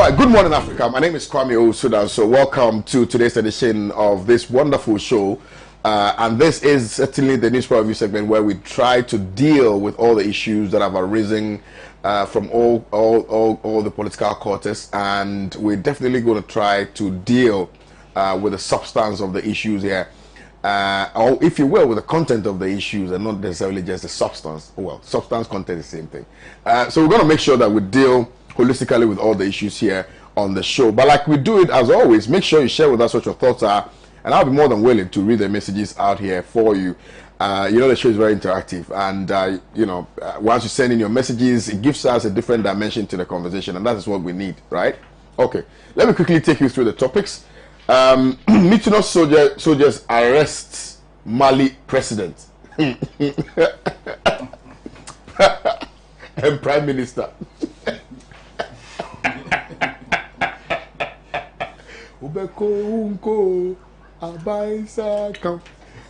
right, good morning, Africa. My name is Kwame Owusu Danso. Welcome to today's edition of this wonderful show. And this is certainly the newspaper review segment where we try to deal with all the issues that have arisen from all the political quarters, and we're definitely going to try to deal with the substance of the issues here, or if you will, with the content of the issues, and not necessarily just the substance. Well, substance, content is the same thing. So we're going to make sure that we deal holistically with all the issues here on the show. But like we do it as always, make sure you share with us what your thoughts are, and I'll be more than willing to read the messages out here for you. You know, the show is very interactive, and once you send in your messages, it gives us a different dimension to the conversation, and that is what we need, right? Okay, let me quickly take you through the topics. Mykonos soldiers arrest Mali president and prime minister.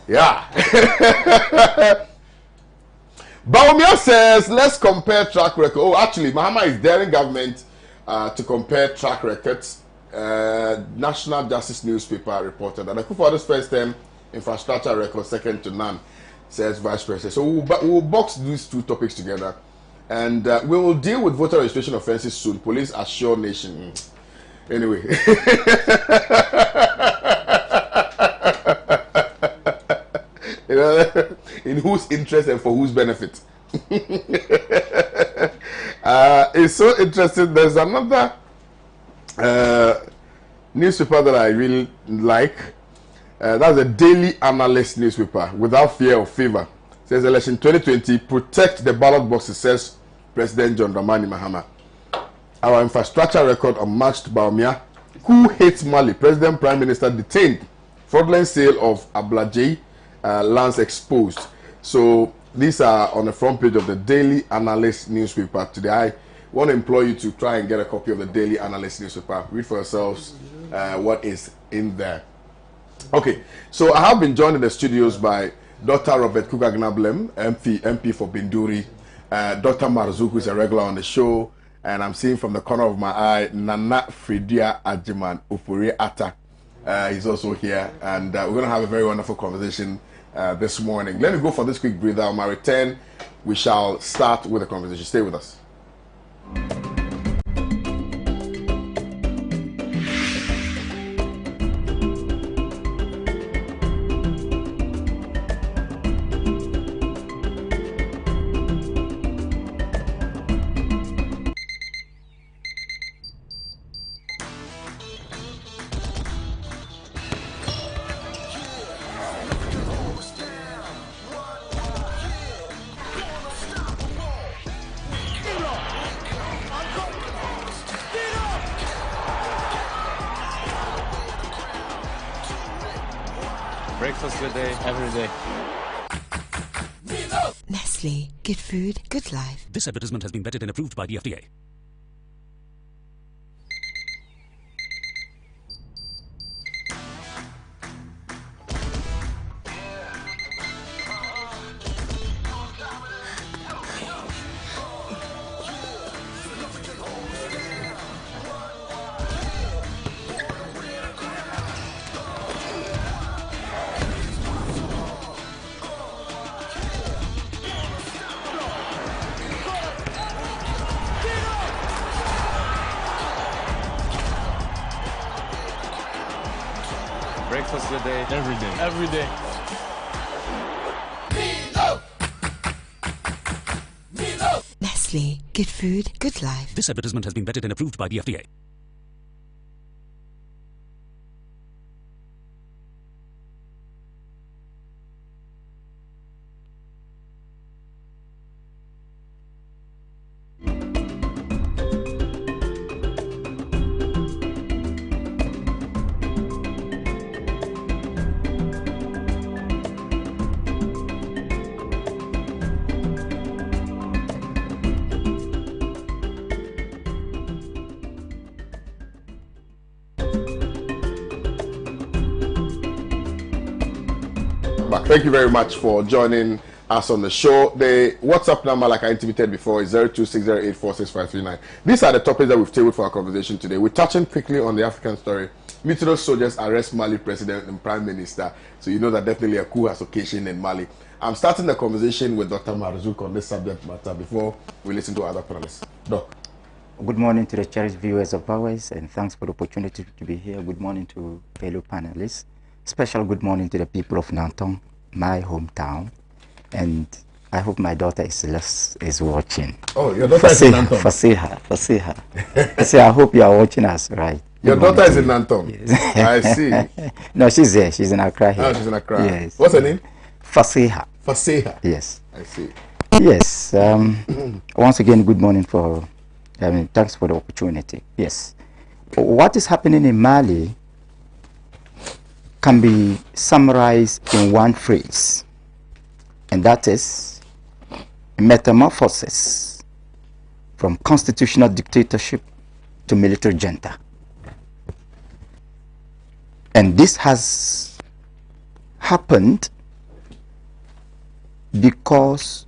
Yeah. Baumia says, let's compare track record. Oh, actually, Mahama is daring government to compare track records. National Justice newspaper reported that Akufo-Addo's first term infrastructure record second to none, says Vice President. So we'll box these two topics together, and we will deal with voter registration offenses soon. Police assure nation. Anyway. You know, in whose interest and for whose benefit? It's so interesting. There's another newspaper that I really like. That's a daily analyst newspaper, Without Fear or Favor. It says election 2020, protect the ballot boxes, says President John Dramani Mahama. Our infrastructure record unmatched. Baumia, who hates Mali, President Prime Minister detained, fraudulent sale of Ablajei lands exposed. So these are on the front page of the Daily Analyst newspaper today. I want to implore you to try and get a copy of the Daily Analyst newspaper. Read for yourselves what is in there. Okay, so I have been joined in the studios by Dr. Robert Kugagnablem, MP for Binduri, Dr. Marzu, who is a regular on the show, and I'm seeing from the corner of my eye Nana Fridia Ajiman Upuri Ata. He's also here, and we're going to have a very wonderful conversation this morning. Let me go for this quick breather. On my return, we shall start with the conversation. Stay with us. Breakfast good day, every day. Nestle, good food, good life. This advertisement has been vetted and approved by the FDA. Breakfast good day, every day. Every day. Nestle, good food, good life. This advertisement has been vetted and approved by the FDA. Thank you very much for joining us on the show. The WhatsApp number, like I intimated before, is 0260846539. These are the topics that we've tabled for our conversation today. We're touching quickly on the African story. Military soldiers arrest Mali president and prime minister. So you know that definitely a coup has occasioned in Mali. I'm starting the conversation with Dr. Marzouk on this subject matter before we listen to other panelists. Doc. Good morning to the cherished viewers of ours, and thanks for the opportunity to be here. Good morning to fellow panelists. Special good morning to the people of Nantong, my hometown, and I hope my daughter is watching. Oh, your daughter is in Nantong. Fasiha, I hope you are watching us, right? Your daughter is in Nantong. Yes. I see. No, she's there. She's in Accra here. Oh, she's in Accra. Yes. What's her name? Fasiha. Fasiha. Yes. I see. Yes. Once again, good morning for. Thanks for the opportunity. Yes. What is happening in Mali can be summarized in one phrase, and that is metamorphosis from constitutional dictatorship to military junta. And this has happened because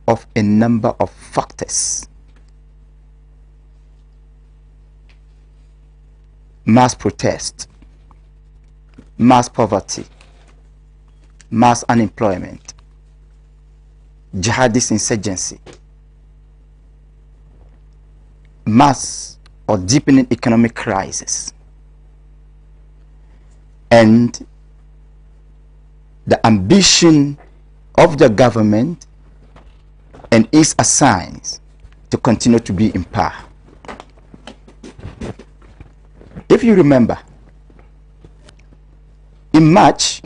of a number of factors. Mass protest, mass poverty, mass unemployment, jihadist insurgency, mass or deepening economic crisis, and the ambition of the government and its assigns to continue to be in power. If you remember, in March,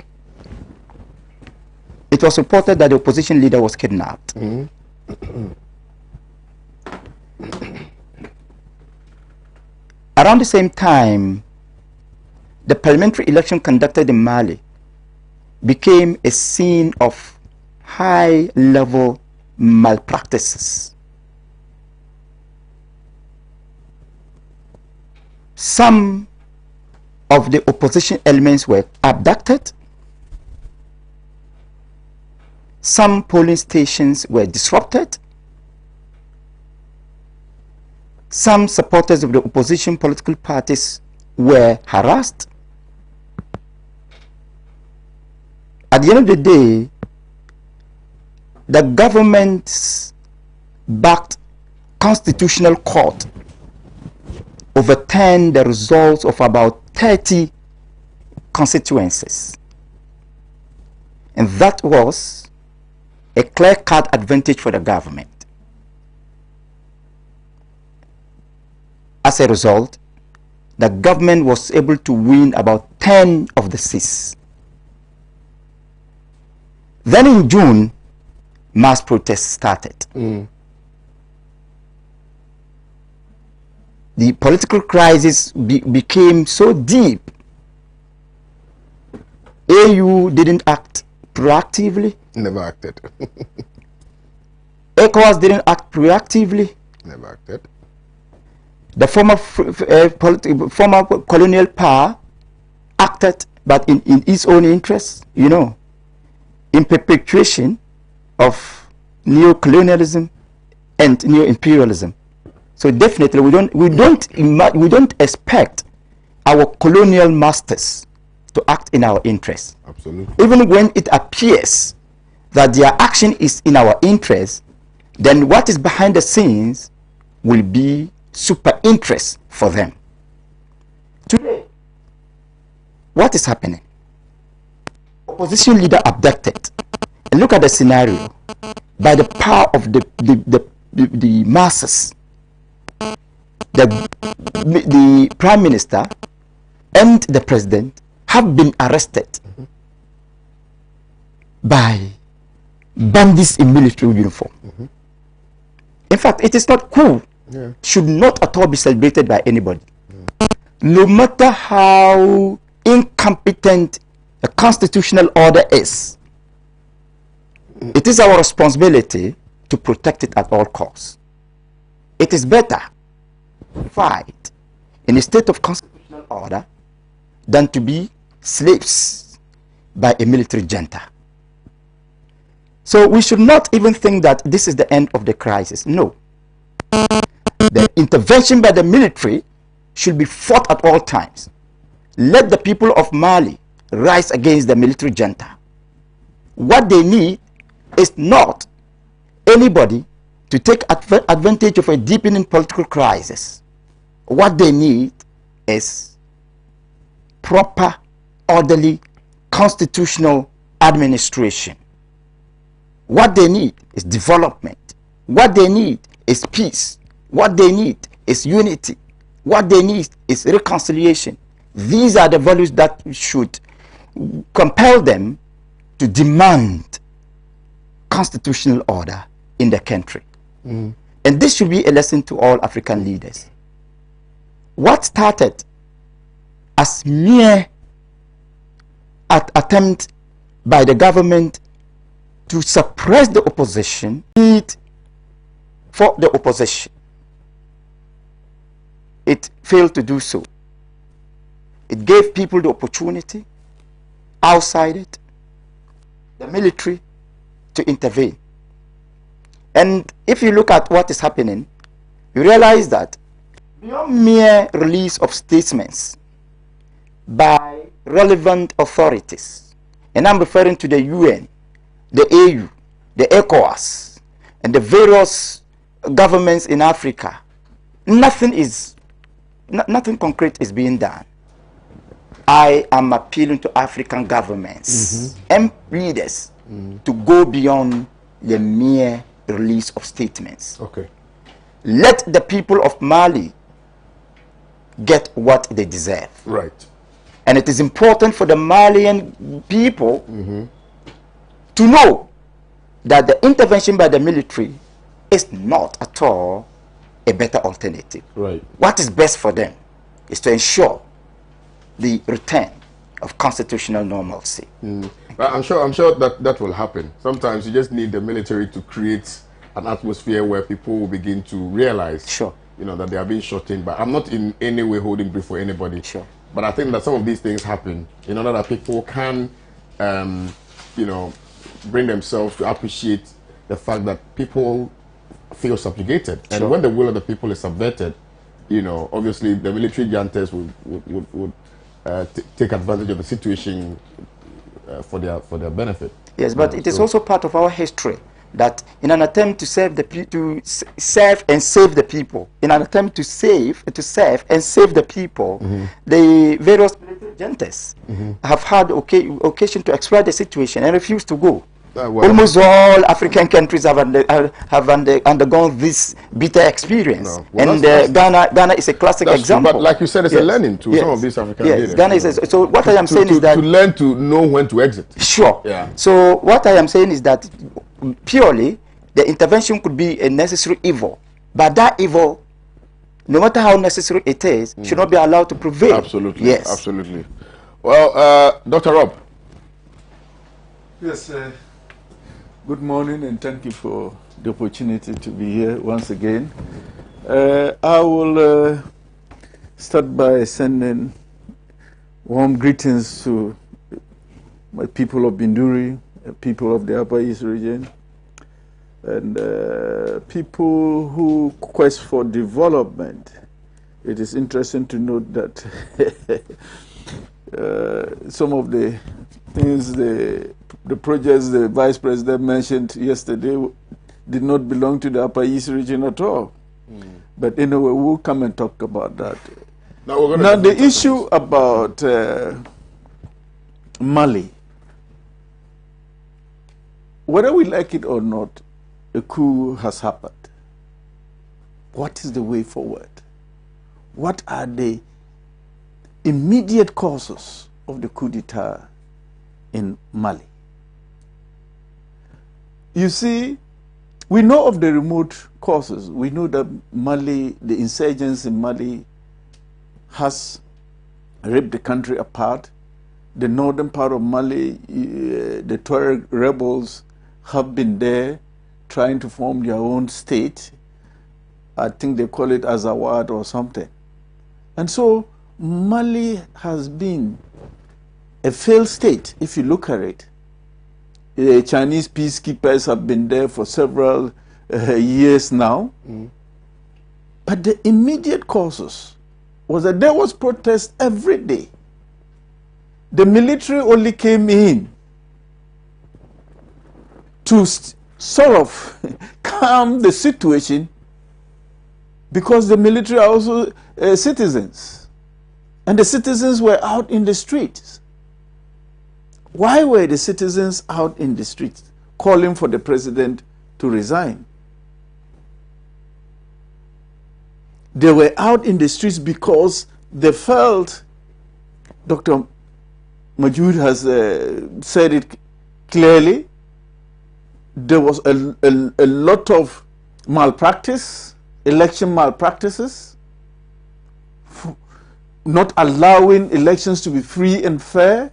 it was reported that the opposition leader was kidnapped. Around the same time, the parliamentary election conducted in Mali became a scene of high-level malpractices. Some of the opposition elements were abducted. Some polling stations were disrupted. Some supporters of the opposition political parties were harassed. At the end of the day, the government's backed constitutional court overturned the results of about 30 constituencies. And that was a clear-cut advantage for the government. As a result, the government was able to win about 10 of the seats. Then in June, mass protests started. The political crisis became so deep. AU didn't act proactively. Never acted. ECOWAS didn't act proactively. Never acted. The former colonial power acted, but in its own interest, you know, in perpetuation of neo-colonialism and neo-imperialism. So definitely, we don't expect our colonial masters to act in our interest. Absolutely. Even when it appears that their action is in our interest, then what is behind the scenes will be super interest for them. Today, what is happening? Opposition leader abducted. And look at the scenario. By the power of the masses, the prime minister and the president have been arrested by bandits in military uniform. In fact, it is not cool. Should not at all be celebrated by anybody. No matter how incompetent a constitutional order is, it is our responsibility to protect it at all costs. It is better to fight in a state of constitutional order than to be slaves by a military junta. So we should not even think that this is the end of the crisis. No. The intervention by the military should be fought at all times. Let the people of Mali rise against the military junta. What they need is not anybody to take advantage of a deepening political crisis. What they need is proper, orderly, constitutional administration. What they need is development. What they need is peace. What they need is unity. What they need is reconciliation. These are the values that should compel them to demand constitutional order in the country. And this should be a lesson to all African leaders. What started as mere attempt by the government to suppress the opposition, need for the opposition, it failed to do so. It gave people the opportunity outside it, the military, to intervene. And if you look at what is happening, you realize that beyond mere release of statements by relevant authorities, and I'm referring to the UN, the AU, the ECOWAS, and the various governments in Africa, nothing concrete is being done. I am appealing to African governments and leaders to go beyond the mere release of statements. Okay. Let the people of Mali get what they deserve. Right. And it is important for the Malian people to know that the intervention by the military is not at all a better alternative. Right. What is best for them is to ensure the return of constitutional normalcy. But I'm sure that will happen. Sometimes you just need the military to create an atmosphere where people will begin to realize, Sure. that they are being shot in. But I'm not in any way holding brief for anybody. Sure. But I think that some of these things happen in order that people can, bring themselves to appreciate the fact that people feel subjugated. Sure. And when the will of the people is subverted, obviously the military juntas would take advantage of the situation for their benefit. Yes, but it is also part of our history that in an attempt to serve and save the people, in an attempt to serve and save the people, the various military juntas have had occasion to exploit the situation and refuse to go. Well, Almost all African countries have undergone this bitter experience. No. Well, And Ghana is a classic example. But like you said, it's a learning to some of these African leaders. Ghana is so what I am saying is that to learn to know when to exit. Sure. Yeah. So what I am saying is that purely the intervention could be a necessary evil, but that evil, no matter how necessary it is, should not be allowed to prevail. Absolutely. Yes. Absolutely. Well, Dr. Rob. Yes. Good morning, and thank you for the opportunity to be here once again. I will start by sending warm greetings to my people of Binduri, people of the Upper East region, and people who quest for development. It is interesting to note that some of the things, the projects the Vice President mentioned yesterday did not belong to the Upper East region at all. But anyway, we'll come and talk about that. Now the issue about Mali, whether we like it or not, a coup has happened. What is the way forward? What are the immediate causes of the coup d'etat in Mali? You see, we know of the remote causes. We know that Mali, the insurgents in Mali has ripped the country apart. The northern part of Mali, the Tuareg rebels have been there trying to form their own state. I think they call it Azawad or something. And so Mali has been a failed state, if you look at it. Chinese peacekeepers have been there for several years now. But the immediate causes was that there was protest every day. The military only came in to sort of calm the situation, because the military are also citizens, and the citizens were out in the streets. Why were the citizens out in the streets calling for the president to resign? They were out in the streets because they felt, Dr. Majood has said it clearly, there was a lot of malpractice, election malpractices, not allowing elections to be free and fair.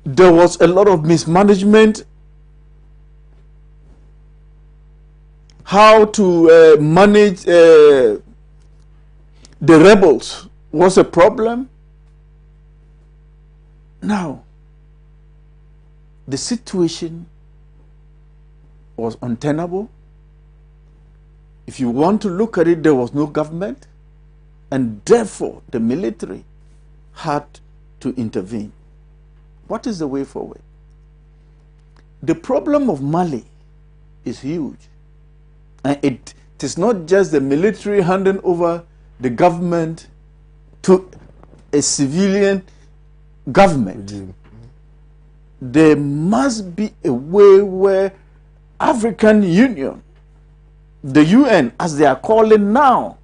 There was a lot of mismanagement, how to manage the rebels was a problem. Now, the situation was untenable. If you want to look at it, there was no government, and therefore the military had to intervene. What is the way forward? The problem of Mali is huge. And it is not just the military handing over the government to a civilian government. There must be a way where African Union, the UN, as they are calling now,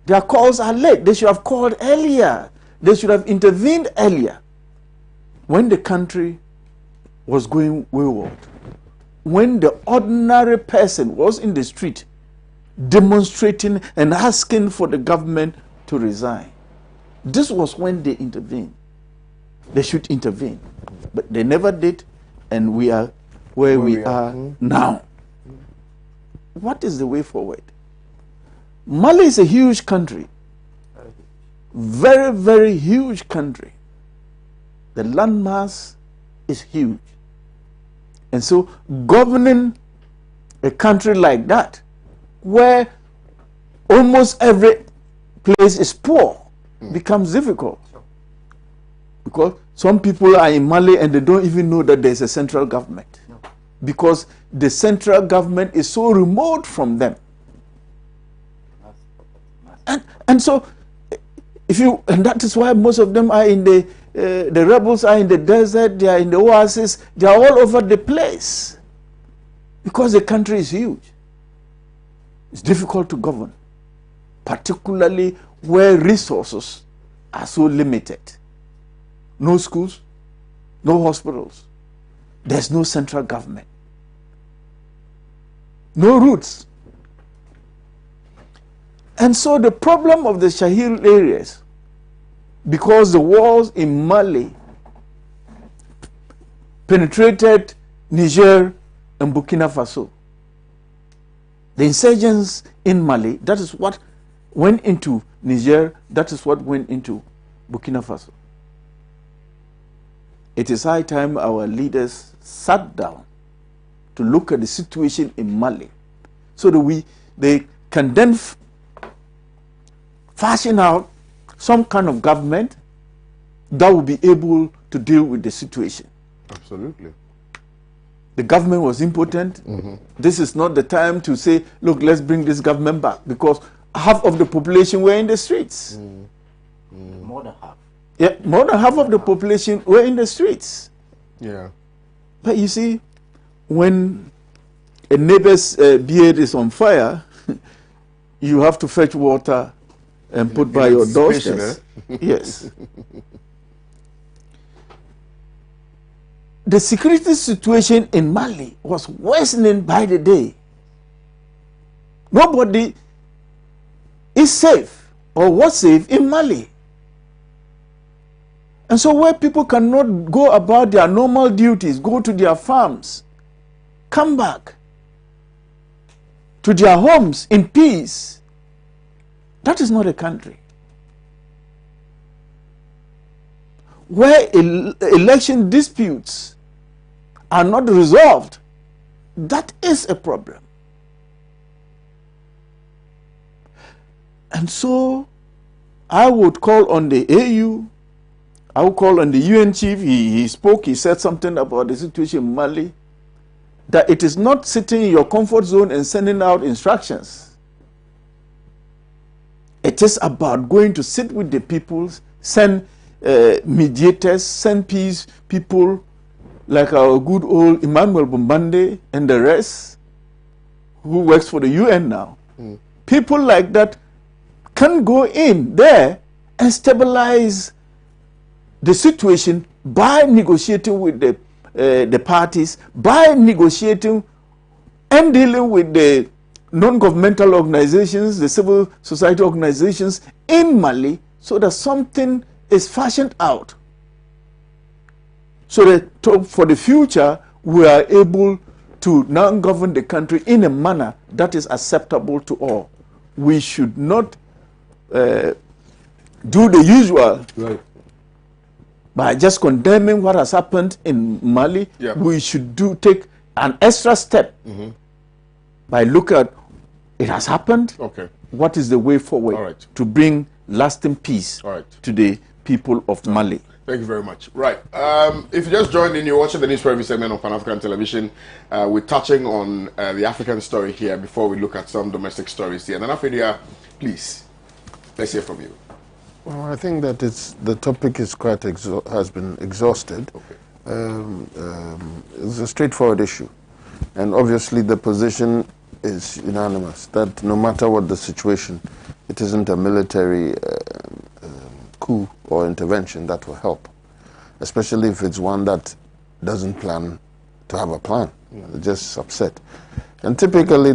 their calls are late. They should have called earlier. They should have intervened earlier. When the country was going wayward, when the ordinary person was in the street demonstrating and asking for the government to resign, this was when they intervened. They should intervene, but they never did, and we are where we are now. What is the way forward? Mali is a huge country, very, very huge country. The landmass is huge. And so governing a country like that, where almost every place is poor, becomes difficult. Because some people are in Mali and they don't even know that there's a central government. Because the central government is so remote from them. And so, and that is why most of them are in the rebels are in the desert, they are in the oasis, they are all over the place. Because the country is huge. It's difficult to govern, particularly where resources are so limited. No schools, no hospitals, there's no central government, no roads. And so the problem of the Sahel areas, because the wars in Mali penetrated Niger and Burkina Faso, the insurgents in Mali, that is what went into Niger, that is what went into Burkina Faso. It is high time our leaders sat down to look at the situation in Mali, so that they can then fashion out some kind of government that will be able to deal with the situation. Absolutely. The government was impotent. This is not the time to say, look, let's bring this government back, because half of the population were in the streets. More than half. Yeah, more than half of the population were in the streets. Yeah. But you see, when a neighbor's beard is on fire, you have to fetch water and put by your doorstep. Yes. The security situation in Mali was worsening by the day. Nobody is safe or was safe in Mali. And so where people cannot go about their normal duties, go to their farms, come back to their homes in peace, that is not a country. Where election disputes are not resolved, that is a problem. And so I would call on the AU, I would call on the UN chief. He spoke, he said something about the situation in Mali, that it is not sitting in your comfort zone and sending out instructions. It is about going to sit with the people, send mediators, send peace people like our good old Emmanuel Bombande and the rest, who works for the UN now. People like that can go in there and stabilize the situation by negotiating with the parties, by negotiating and dealing with the non-governmental organizations, the civil society organizations in Mali, so that something is fashioned out. So that for the future, we are able to now govern the country in a manner that is acceptable to all. We should not do the usual by just condemning what has happened in Mali. We should take an extra step by looking at it has happened. What is the way forward to bring lasting peace to the people of Mali? Thank you very much. Right. If you just joined in, you're watching the News Preview segment on Pan-African Television. We're touching on the African story here before we look at some domestic stories here. Nana Fedia, please, let's hear from you. Well, I think that the topic is quite has been exhausted. It's a straightforward issue. And obviously the position is unanimous, that no matter what the situation, it isn't a military coup or intervention that will help, especially if it's one that doesn't plan to have a plan. They're just upset. And typically,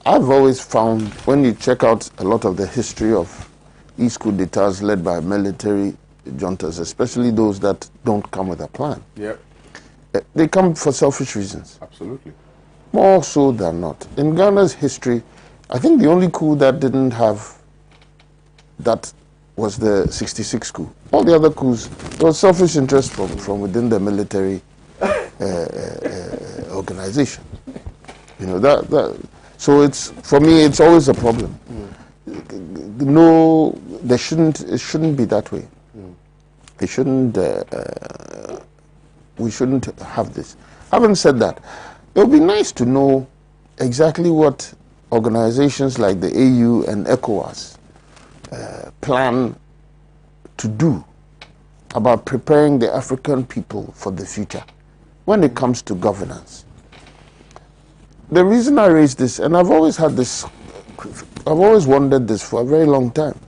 I've always found, when you check out a lot of the history of these coups d'etats led by military juntas, especially those that don't come with a plan, they come for selfish reasons. Absolutely. More so than not. In Ghana's history, I think the only coup that didn't have that was the 66 coup. All the other coups, there was selfish interest from within the military organization. You know, so it's, for me, it's always a problem. No, it shouldn't be that way. It shouldn't, we shouldn't have this. Having said that, it would be nice to know exactly what organizations like the AU and ECOWAS plan to do about preparing the African people for the future when it comes to governance. The reason I raised this, and I've always had this, I've always wondered this for a very long time.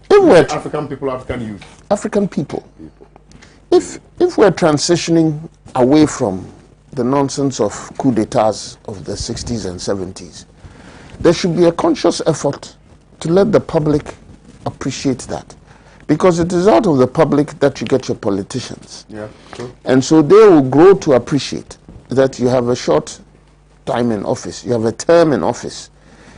If we're African people, African youth. African people. If we're transitioning away from the nonsense of coup d'etats of the 60s and 70s, there should be a conscious effort to let the public appreciate that. Because it is out of the public that you get your politicians. And so they will grow to appreciate that you have a short time in office, you have a term in office,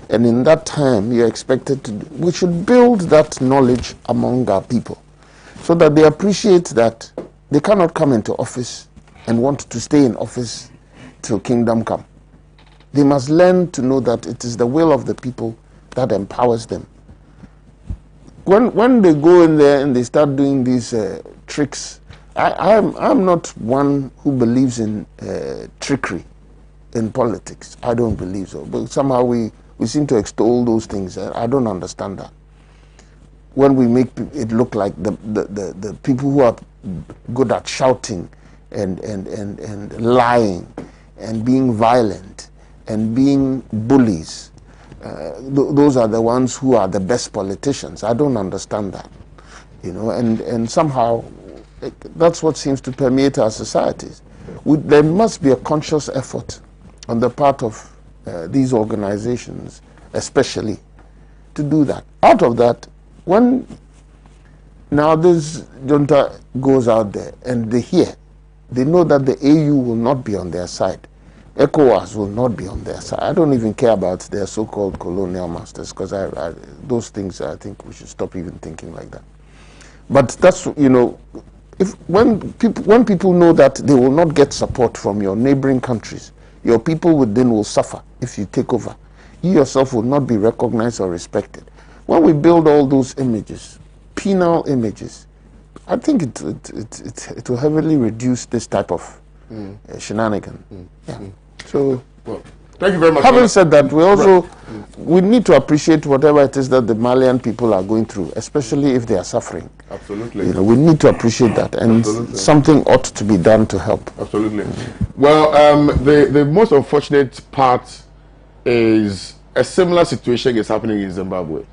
and in that time you're expected to we should build that knowledge among our people so that they appreciate that they cannot come into office and want to stay in office till kingdom come. They must learn to know that it is the will of the people that empowers them. When they go in there and they start doing these tricks, I'm not one who believes in trickery in politics. I don't believe so. But somehow we seem to extol those things. I don't understand that. When we make it look like the people who are good at shouting and lying and being violent and being bullies, those are the ones who are the best politicians. I don't understand that, you know, and somehow that's what seems to permeate our societies. There must be a conscious effort on the part of these organizations, especially, to do that. Out of that, when now this junta goes out there and they know that the AU will not be on their side. ECOWAS will not be on their side. I don't even care about their so-called colonial masters, because those things, I think we should stop even thinking like that. But that's, you know, when people know that they will not get support from your neighboring countries, your people within will suffer if you take over. You yourself will not be recognized or respected. When we build all those images, penal images, I think it will heavily reduce this type of shenanigan. Yeah. So, well, thank you very much. Having said that, we need to appreciate whatever it is that the Malian people are going through, especially if they are suffering. Absolutely. We need to appreciate that, and something ought to be done to help. Absolutely. Well, the most unfortunate part is a similar situation is happening in Zimbabwe,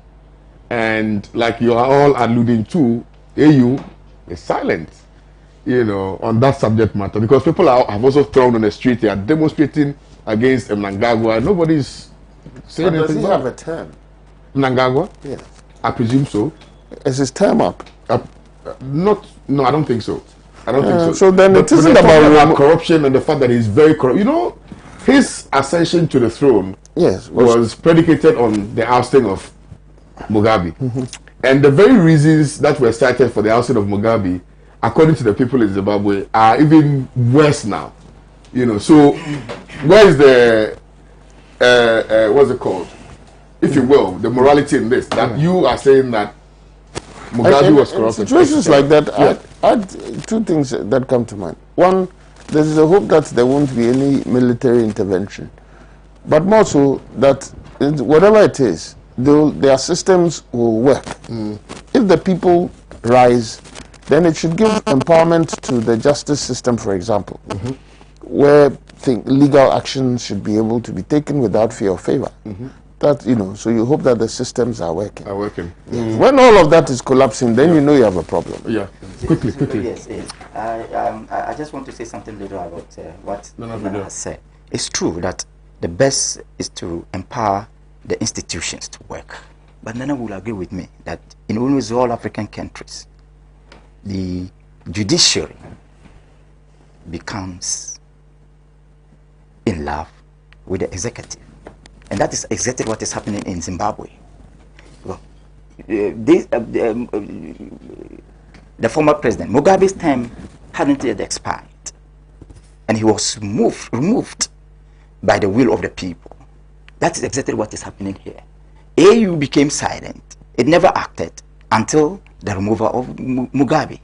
and like you are all alluding to, AU is silent, on that subject matter, because people have also thrown on the street. They are demonstrating against Mnangagwa. Nobody's saying anything. Does he have a term? Mnangagwa? Yeah. I presume so. Is his term up? No, I don't think so. I don't think so. So then but it isn't about corruption and the fact that he's very corrupt. His ascension to the throne was predicated on the ousting of Mugabe. And the very reasons that were cited for the ousting of Mugabe, according to the people in Zimbabwe, are even worse now. So where is the what's it called, if you will, the morality in this, that you are saying that Mugabe was corrupt? In situations like that, I had two things that come to mind. One, there is a hope that there won't be any military intervention, but more so that whatever it is, their systems will work. If the people rise, then it should give empowerment to the justice system, for example, where legal action should be able to be taken without fear or favor. That, so you hope that the systems are working. When all of that is collapsing, then you have a problem. Yeah. Quickly. Yes. I just want to say something little about what Nana has said. It's true that the best is to empower the institutions to work. But Nana will agree with me that in almost all African countries, the judiciary becomes in love with the executive. And that is exactly what is happening in Zimbabwe. Well, the former president, Mugabe's term hadn't yet expired. And he was removed by the will of the people. That is exactly what is happening here. AU became silent. It never acted until the removal of Mugabe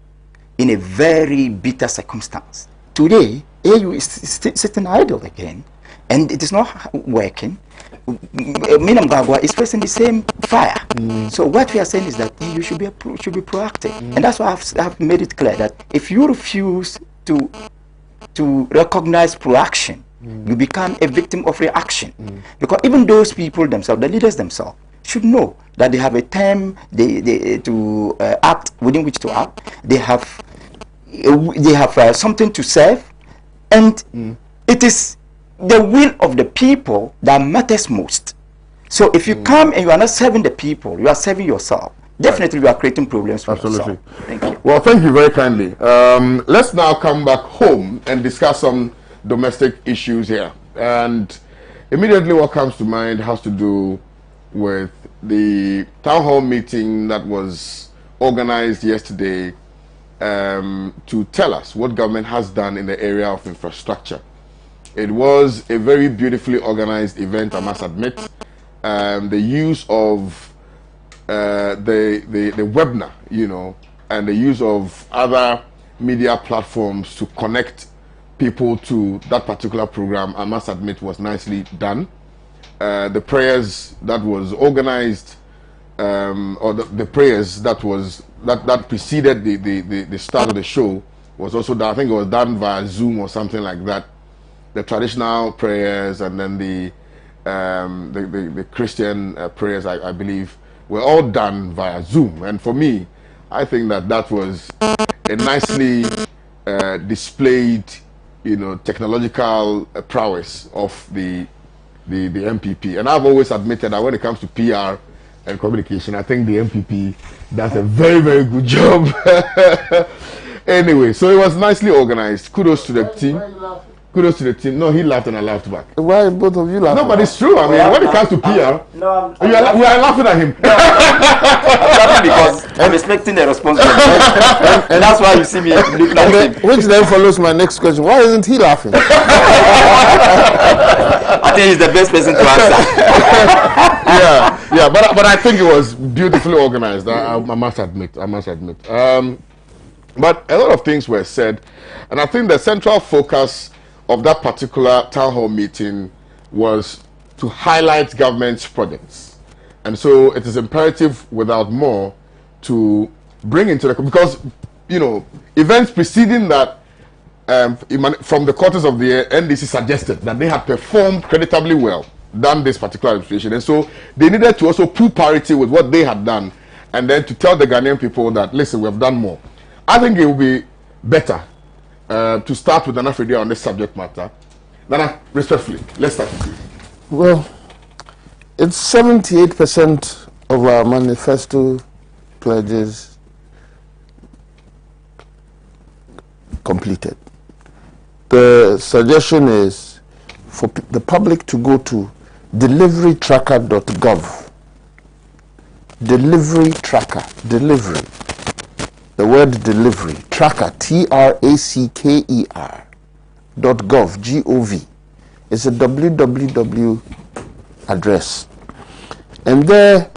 in a very bitter circumstance. Today, AU is sitting idle again, and it is not working. Mnangagwa is facing the same fire. So what we are saying is that you should be proactive, and that's why I've made it clear that if you refuse to recognize proaction, you become a victim of reaction. Because even those people themselves, the leaders themselves, should know that they have a time to act, within which to act. They have something to serve, and it is the will of the people that matters most. So if you come and you are not serving the people, you are serving yourself. Definitely you are creating problems for yourself. Thank you. Well, thank you very kindly. Let's now come back home and discuss some domestic issues here. And immediately what comes to mind has to do with the town hall meeting that was organized yesterday to tell us what government has done in the area of infrastructure. It was a very beautifully organized event, I must admit. The use of the webinar, and the use of other media platforms to connect people to that particular program, I must admit, was nicely done. The prayers that was organized, or the prayers that preceded the start of the show was also done. I think it was done via Zoom or something like that. The traditional prayers and then the Christian prayers, I believe, were all done via Zoom. And for me, I think that was a nicely displayed, technological prowess of the MPP. And I've always admitted that when it comes to PR and communication, I think the MPP does a very, very good job. Anyway, so it was nicely organized. Kudos to the team. Kudos to the team. No, he laughed and I laughed back. Why both of you laugh? No, but it's true. I mean, when it comes to PR, we are laughing at him. Exactly, because I'm expecting a response from him. And that's why you see me look like him. Which then follows my next question. Why isn't he laughing? I think he's the best person to answer. yeah, but I think it was beautifully organized. I must admit. But a lot of things were said, and I think the central focus of that particular town hall meeting was to highlight government's projects. And so it is imperative, without more, to bring into the, because, you know, events preceding that from the quarters of the NDC suggested that they had performed creditably well than this particular administration. And so they needed to also pull parity with what they had done, and then to tell the Ghanaian people that, listen, we have done more. I think it will be better to start with Nana Freddy on this subject matter. Nana, respectfully, let's start with you. Well, it's 78% of our manifesto pledges completed. The suggestion is for the public to go to deliverytracker.gov. Delivery tracker, delivery. The word delivery, tracker, tracker, .gov, G-O-V. It's a www address. And there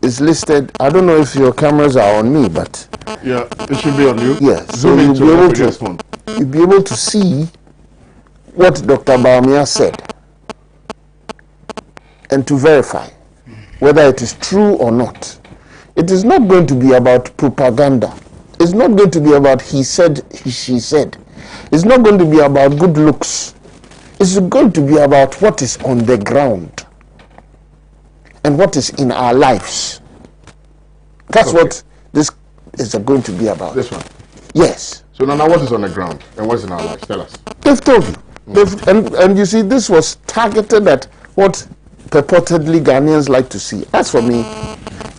is listed, I don't know if your cameras are on me, but... Yeah, it should be on you. Yeah, so you'll be able to see what Dr. Baumia said and to verify whether it is true or not. It is not going to be about propaganda. It's not going to be about he said, she said. It's not going to be about good looks. It's going to be about what is on the ground and what is in our lives. That's what this is going to be about. This one? Yes. So now what is on the ground and what is in our lives? Tell us. They've told you. And you see, this was targeted at what purportedly Ghanaians like to see. As for me,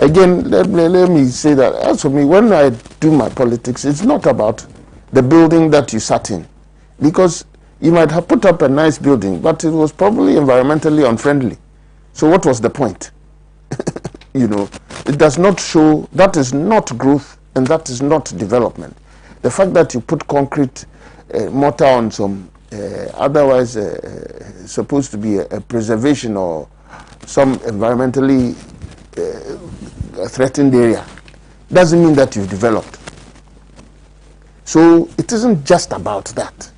again, let me say that, as for me, when I do my politics, it's not about the building that you sat in. Because you might have put up a nice building, but it was probably environmentally unfriendly. So what was the point? You know, it does not show, that is not growth and that is not development. The fact that you put concrete mortar on some otherwise supposed to be a preservation or some environmentally threatened area doesn't mean that you've developed. So it isn't just about that.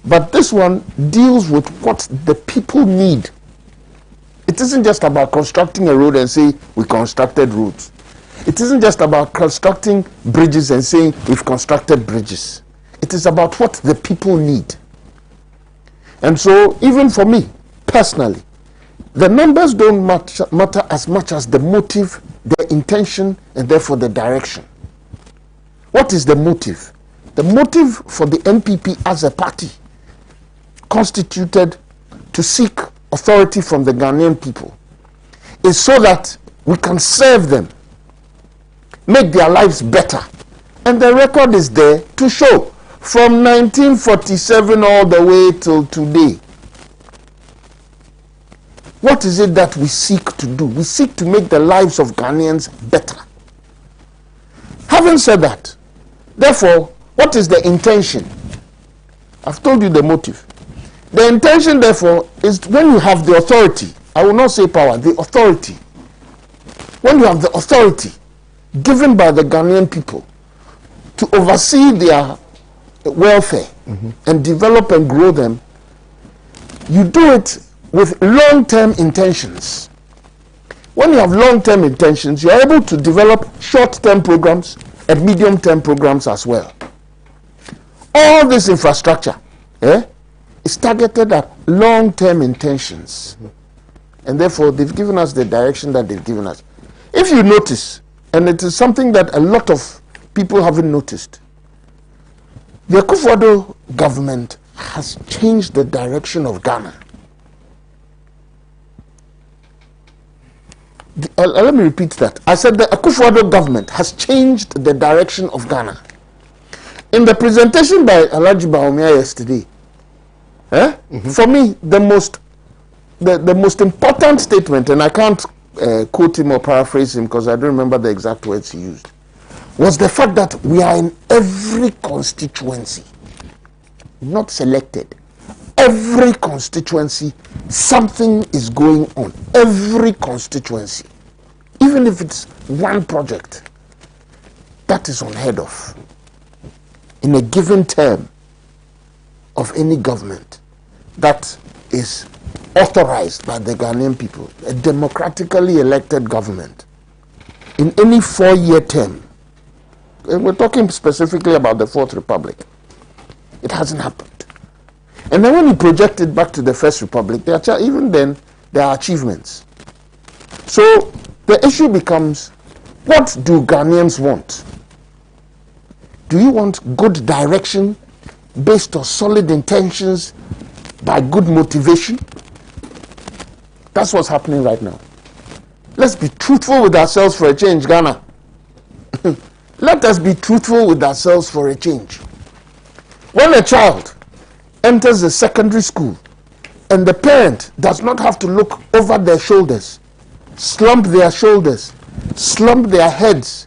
But this one deals with what the people need. It isn't just about constructing a road and say we constructed roads. It isn't just about constructing bridges and saying we've constructed bridges. It is about what the people need. And so even for me, personally, the numbers don't matter as much as the motive, the intention, and therefore the direction. What is the motive? The motive for the NPP as a party constituted to seek authority from the Ghanaian people is so that we can serve them, make their lives better. And the record is there to show from 1947 all the way till today. What is it that we seek to do? We seek to make the lives of Ghanaians better. Having said that, therefore, what is the intention? I've told you the motive. The intention, therefore, is when you have the authority, I will not say power, the authority. When you have the authority given by the Ghanaian people to oversee their welfare and develop and grow them, you do it with long-term intentions. When you have long-term intentions, you are able to develop short-term programs and medium-term programs as well. All this infrastructure is targeted at long-term intentions. And therefore, they've given us the direction that they've given us. If you notice, and it is something that a lot of people haven't noticed, the Akufo-Addo government has changed the direction of Ghana. Let me repeat that. I said the Akufo-Addo government has changed the direction of Ghana. In the presentation by Alhaji Baumia yesterday, For me, the most important statement, and I can't quote him or paraphrase him because I don't remember the exact words he used, was the fact that we are in every constituency, not selected. Every constituency, something is going on. Every constituency, even if it's one project, that is unheard of in a given term of any government that is authorized by the Ghanaian people, a democratically elected government, in any 4-year term. And we're talking specifically about the Fourth Republic. It hasn't happened. And then when you project it back to the First Republic, even then, there are achievements. So the issue becomes, what do Ghanaians want? Do you want good direction based on solid intentions by good motivation? That's what's happening right now. Let's be truthful with ourselves for a change, Ghana. Let us be truthful with ourselves for a change. When a child enters a secondary school and the parent does not have to look over their shoulders, slump their shoulders, slump their heads,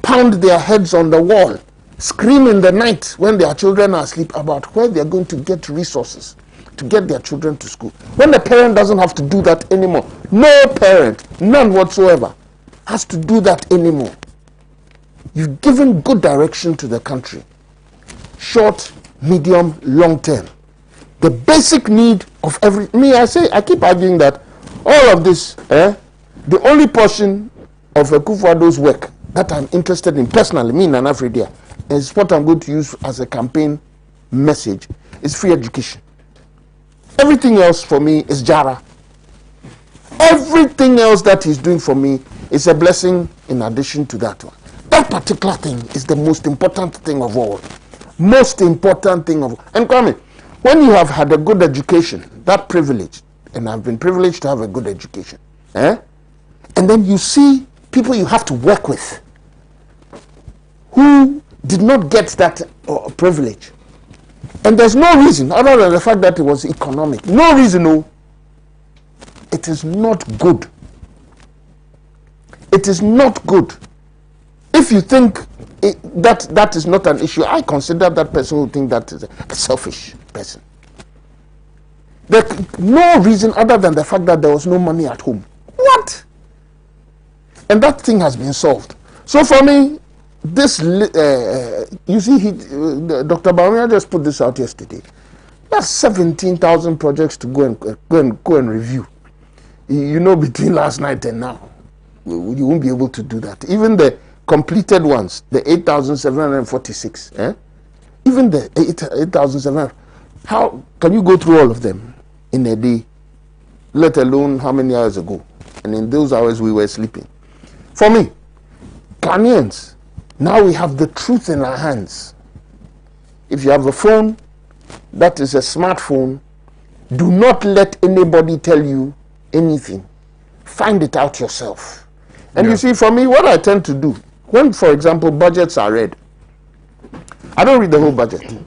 pound their heads on the wall, scream in the night when their children are asleep about where they are going to get resources to get their children to school. When the parent doesn't have to do that anymore, no parent, none whatsoever, has to do that anymore. You've given good direction to the country. Short, medium, long term. The basic need of I keep arguing that all of this, the only portion of Akufo-Addo's work that I'm interested in personally, me and Afridia, is what I'm going to use as a campaign message, is free education. Everything else for me is Jara. Everything else that he's doing for me is a blessing in addition to that one. That particular thing is the most important thing of all. Most important thing of all. And Kwame, when you have had a good education, that privilege, and I've been privileged to have a good education, and then you see people you have to work with who did not get that privilege. And there's no reason, other than the fact that it was economic. No reason, no. It is not good. It is not good. If you think that is not an issue, I consider that person who thinks that is a selfish person. There's no reason other than the fact that there was no money at home. What? And that thing has been solved. So for me, this, you see, Dr. Bawumia just put this out yesterday. That's 17,000 projects to go and review. You know, between last night and now, you won't be able to do that. Even the completed ones, the 8,746, even the 8,700, how can you go through all of them in a day, let alone how many hours ago? And in those hours we were sleeping. For me, Ghanaians, now we have the truth in our hands. If you have a phone that is a smartphone, do not let anybody tell you anything. Find it out yourself. And you see, for me, what I tend to do, when, for example, budgets are read, I don't read the whole budget.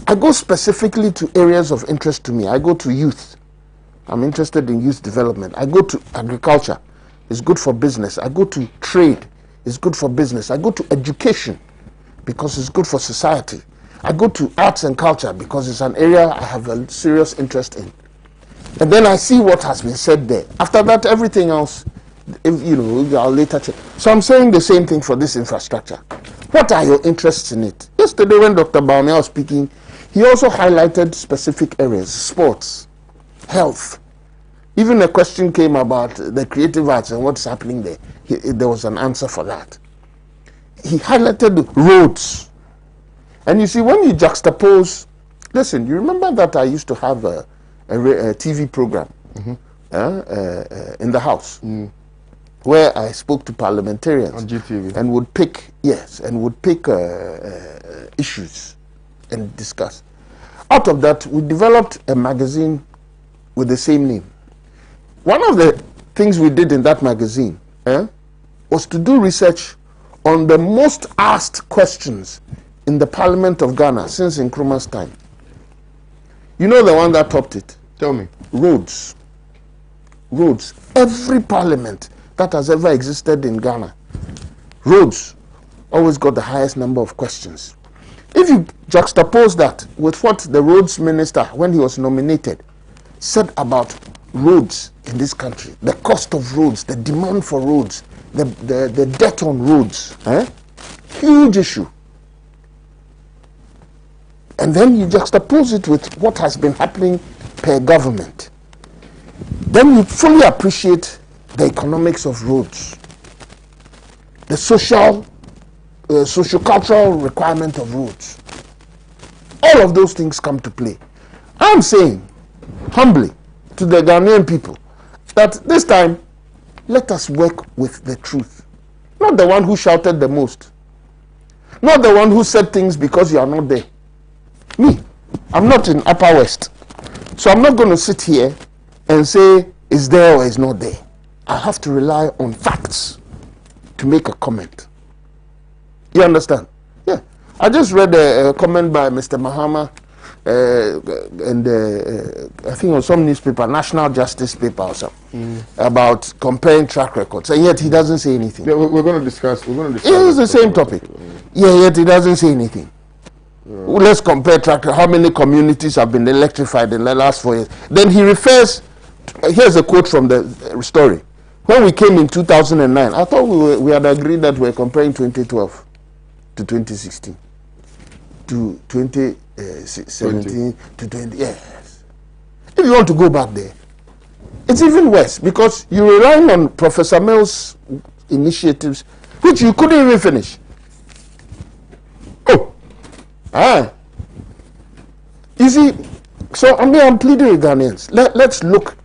I go specifically to areas of interest to me. I go to youth. I'm interested in youth development. I go to agriculture. It's good for business. I go to trade. It's good for business. I go to education because it's good for society. I go to arts and culture because it's an area I have a serious interest in. And then I see what has been said there. After that, everything else, I'll later check. So I'm saying the same thing for this infrastructure. What are your interests in it? Yesterday when Dr. Bawumia was speaking, he also highlighted specific areas, sports, health. Even a question came about the creative arts and what's happening there. There was an answer for that. He highlighted roads. And you see, when you juxtapose, listen, you remember that I used to have a TV program in the house where I spoke to parliamentarians on GTV and would pick issues and discuss. Out of that, we developed a magazine with the same name. One of the things we did in that magazine was to do research on the most asked questions in the Parliament of Ghana since Nkrumah's time. You know the one that topped it? Tell me. Roads. Roads. Every parliament that has ever existed in Ghana, roads always got the highest number of questions. If you juxtapose that with what the roads minister, when he was nominated, said about roads in this country, the cost of roads, the demand for roads, the debt on roads, huge issue. And then you juxtapose it with what has been happening per government. Then you fully appreciate the economics of roads, the socio-cultural requirement of roads. All of those things come to play. I'm saying humbly to the Ghanaian people that this time, let us work with the truth. Not the one who shouted the most. Not the one who said things because you are not there. Me, I'm not in Upper West. So I'm not going to sit here and say it's there or it's not there. I have to rely on facts to make a comment. You understand? Yeah. I just read a comment by Mr. Mahama and I think on some newspaper, National Justice paper or something, about comparing track records, and yet he doesn't say anything. Yeah, we're going to discuss. It's the same topic. Yeah, yet he doesn't say anything. Let's compare track record. How many communities have been electrified in the last 4 years? Then he refers. Here's a quote from the story. When we came in 2009, I thought we had agreed that we're comparing 2012 to 2016 to 2017 to 20. Yes. If you want to go back there, it's even worse because you're relying on Professor Mills' initiatives, which you couldn't even finish. You see, so I'm pleading with Ghanaians. Let's look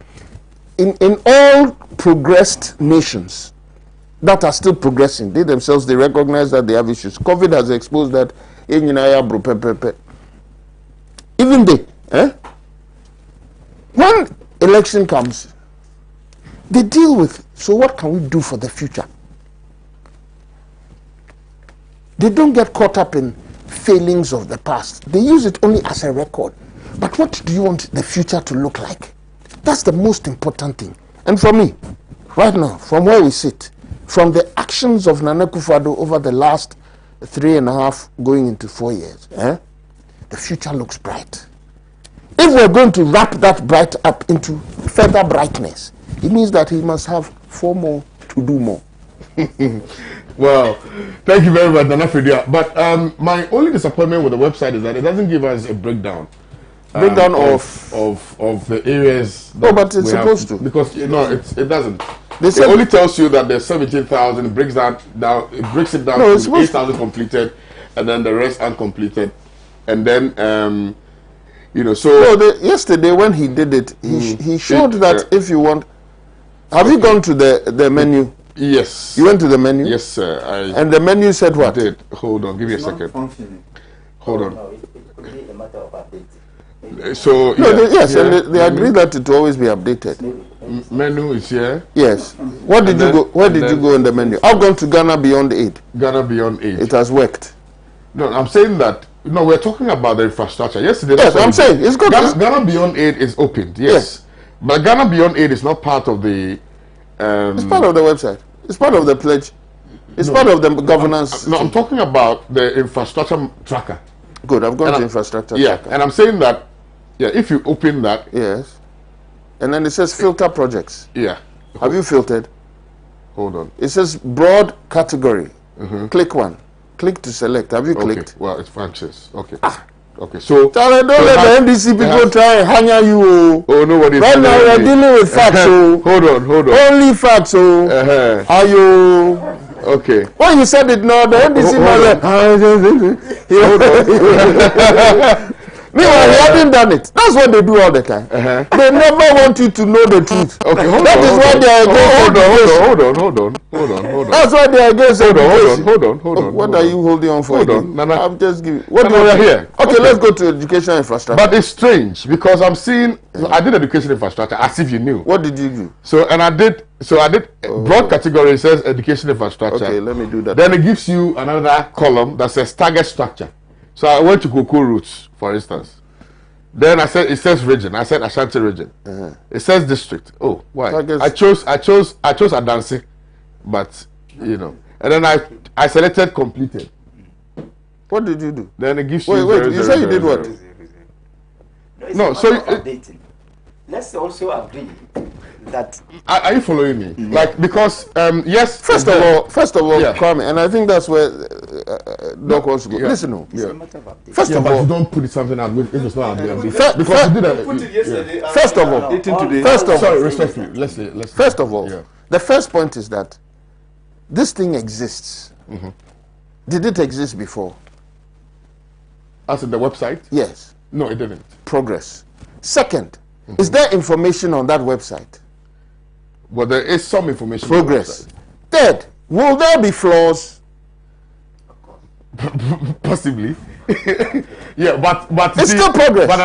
in all progressed nations that are still progressing. They themselves, they recognize that they have issues. COVID has exposed that. Even they, when election comes, they deal with, so what can we do for the future? They don't get caught up in failings of the past. They use it only as a record. But what do you want the future to look like? That's the most important thing. And for me, right now, from where we sit, from the actions of Nana Akufo-Addo over the last 3.5 going into 4 years, the future looks bright. If we're going to wrap that bright up into further brightness, it means that he must have 4 more to do more. Well, thank you very much, Nana Fredia. But my only disappointment with the website is that it doesn't give us a breakdown. Of the areas. Oh, but it's supposed to. Because it doesn't. It only tells you that there's 17,000. It breaks it down to 8,000 completed, and then the rest uncompleted. And then so. Yesterday when he did it, he showed that if you want. Have you gone to the menu? Yes. You went to the menu? Yes, sir. And the menu said what? I did. Hold on. Give me a second. Hold on. No, it could be a matter of updating. So and they agreed that it will always be updated. Menu is here. Yes. Where did you go in the menu? I've gone to Ghana Beyond Aid. Ghana Beyond Aid. It has worked. No, I'm saying that. No, we're talking about the infrastructure. Yesterday. Yes, I'm saying it's good. Ghana Beyond Aid is opened. Yes. But Ghana Beyond Aid is not part of the. It's part of the website. It's part of the pledge. It's part of the governance. I'm talking about the infrastructure tracker. Good, I've gone to infrastructure tracker. And I'm saying that, if you open that. Yes. And then it says filter projects. Yeah. Have you filtered? Hold on. It says broad category. Click one. Click to select. Have you clicked? Well, it's functions. Okay. Okay, so don't let the NDC people try and hang you. Oh, nobody. Right now we're dealing with facts. Hold on. Only facts. Are you okay? When you said it now, the NDC man. Meanwhile, he hadn't done it. That's what they do all the time. They never want you to know the truth. Okay, that is why they are against. Hold on. That's why they are against. Hold on. What are you holding on for? Hold on, Nana. I'm just giving. What do you here? Okay, let's go to education infrastructure. But it's strange because I'm seeing. I did education infrastructure as if you knew. What did you do? I did broad category. It says education infrastructure. Okay, let me do that. Then it gives you another column that says target structure. So I went to Cocoa Roots, for instance. Then I said it says region. I said Ashanti region. It says district. Oh, why? So I chose Adansi, but you know. And then I selected completed. What did you do? Then it gives Wait, you. you say you did what? No, so updating. Let's also agree that. Are you following me? Like because yes. First of all, yeah. Kwame, and I think that's where Doc wants to go. Yeah. Listen, no. It's a matter of updating. First Yeah, of but all, you don't put it something out if it's not out there. First- Because you did that. Put it yesterday. First of all, Sorry, respectfully. Let's. First of all, Yeah. the first point is that this thing exists. Did it exist before? As in the website? Yes. No, it didn't. Progress. Second, is there information on that website? But there is some information. on the Progress. Third, will there be flaws? website. Possibly. Yeah, but It's see, still progress. But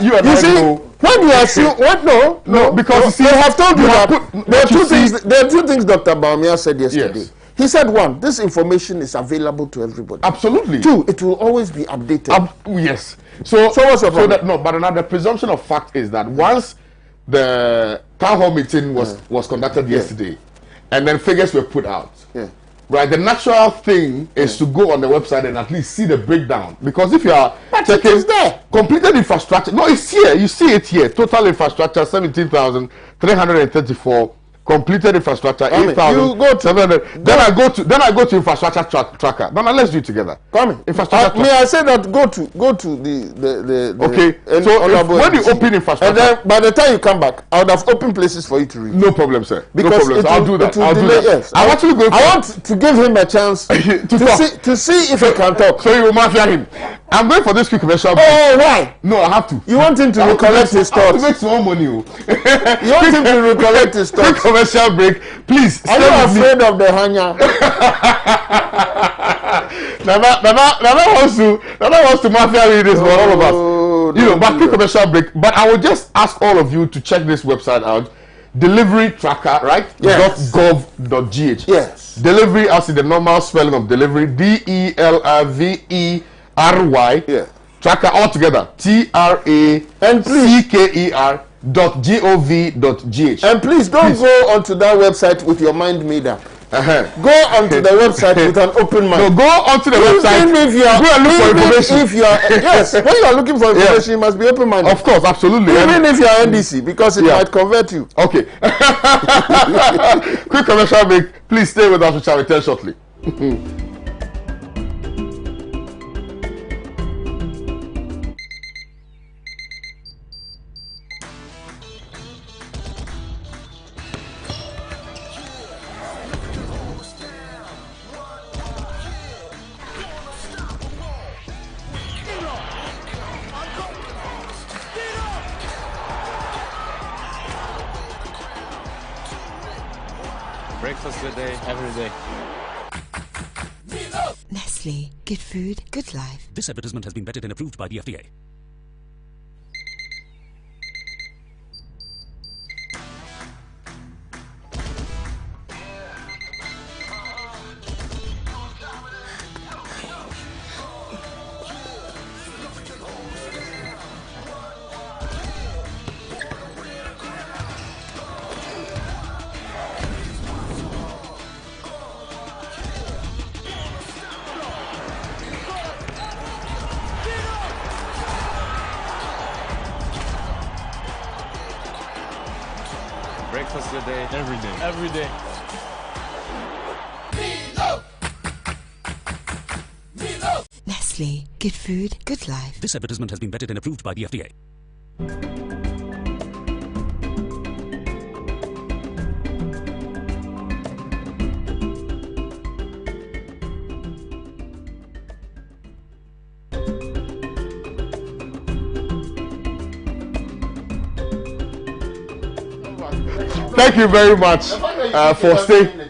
you and You I see, know. when you assume, what? No, because you see, they have told you you have that put- there are what you two see- things. There are two things Dr. Baumia said yesterday. Yes. He said, one, this information is available to everybody. Absolutely. Two, it will always be updated. Yes. So what's your problem? that, no, but another presumption of fact is that once the town hall meeting was conducted yesterday, and then figures were put out. Yeah. Right, the natural thing is to go on the website and at least see the breakdown. Because if you are But it is there. completed infrastructure, no, it's here. You see it here. Total infrastructure 17,334. Completed infrastructure Kwame, 8,700. Then I go to infrastructure tracker. Now let's do it together. Kwame, Infrastructure may I say that go to the Okay, so honorable when you MC, open infrastructure, and then by the time you come back, I would have opened places for you to read. no problem, sir. Because no problem. it I'll will- do that. it will I'll do delay, that. yes. I'm actually going I want to give him a chance to talk. to see if he can talk. So you will mafia him. I'm going for this quick commercial. Oh, why? No, I have to. You want him to I have recollect make- his I have to thoughts? make small money. Oh. You want him to recollect his Quick thoughts? commercial break, please. Are stay you with me. afraid of the hanya? Nana wants to mafia read this for all of us. You know, but quick commercial break. But I will just ask all of you to check this website out. Delivery tracker, right? Yes. .gov.gh. Yes. Delivery as in the normal spelling of delivery. DELIVERY. Yeah. Tracker altogether. TRACKER.gov.gh. And please don't go onto that website with your mind made up. Go onto the website with an open mind. No, go onto the website. Even if you are, go and look for even information. if you are, yes, when you are looking for information, you must be open minded. Of course, absolutely. Even if you are NDC, because it Yeah. might convert you. Okay. Quick commercial break. Please stay with us. We shall return shortly. Breakfast today, every day. Nestle. Good food, good life. This advertisement has been vetted and approved by the FDA. Breakfast today, every day. Every day. Nestle. Good food, good life. This advertisement has been vetted and approved by the FDA. Thank you very much for staying.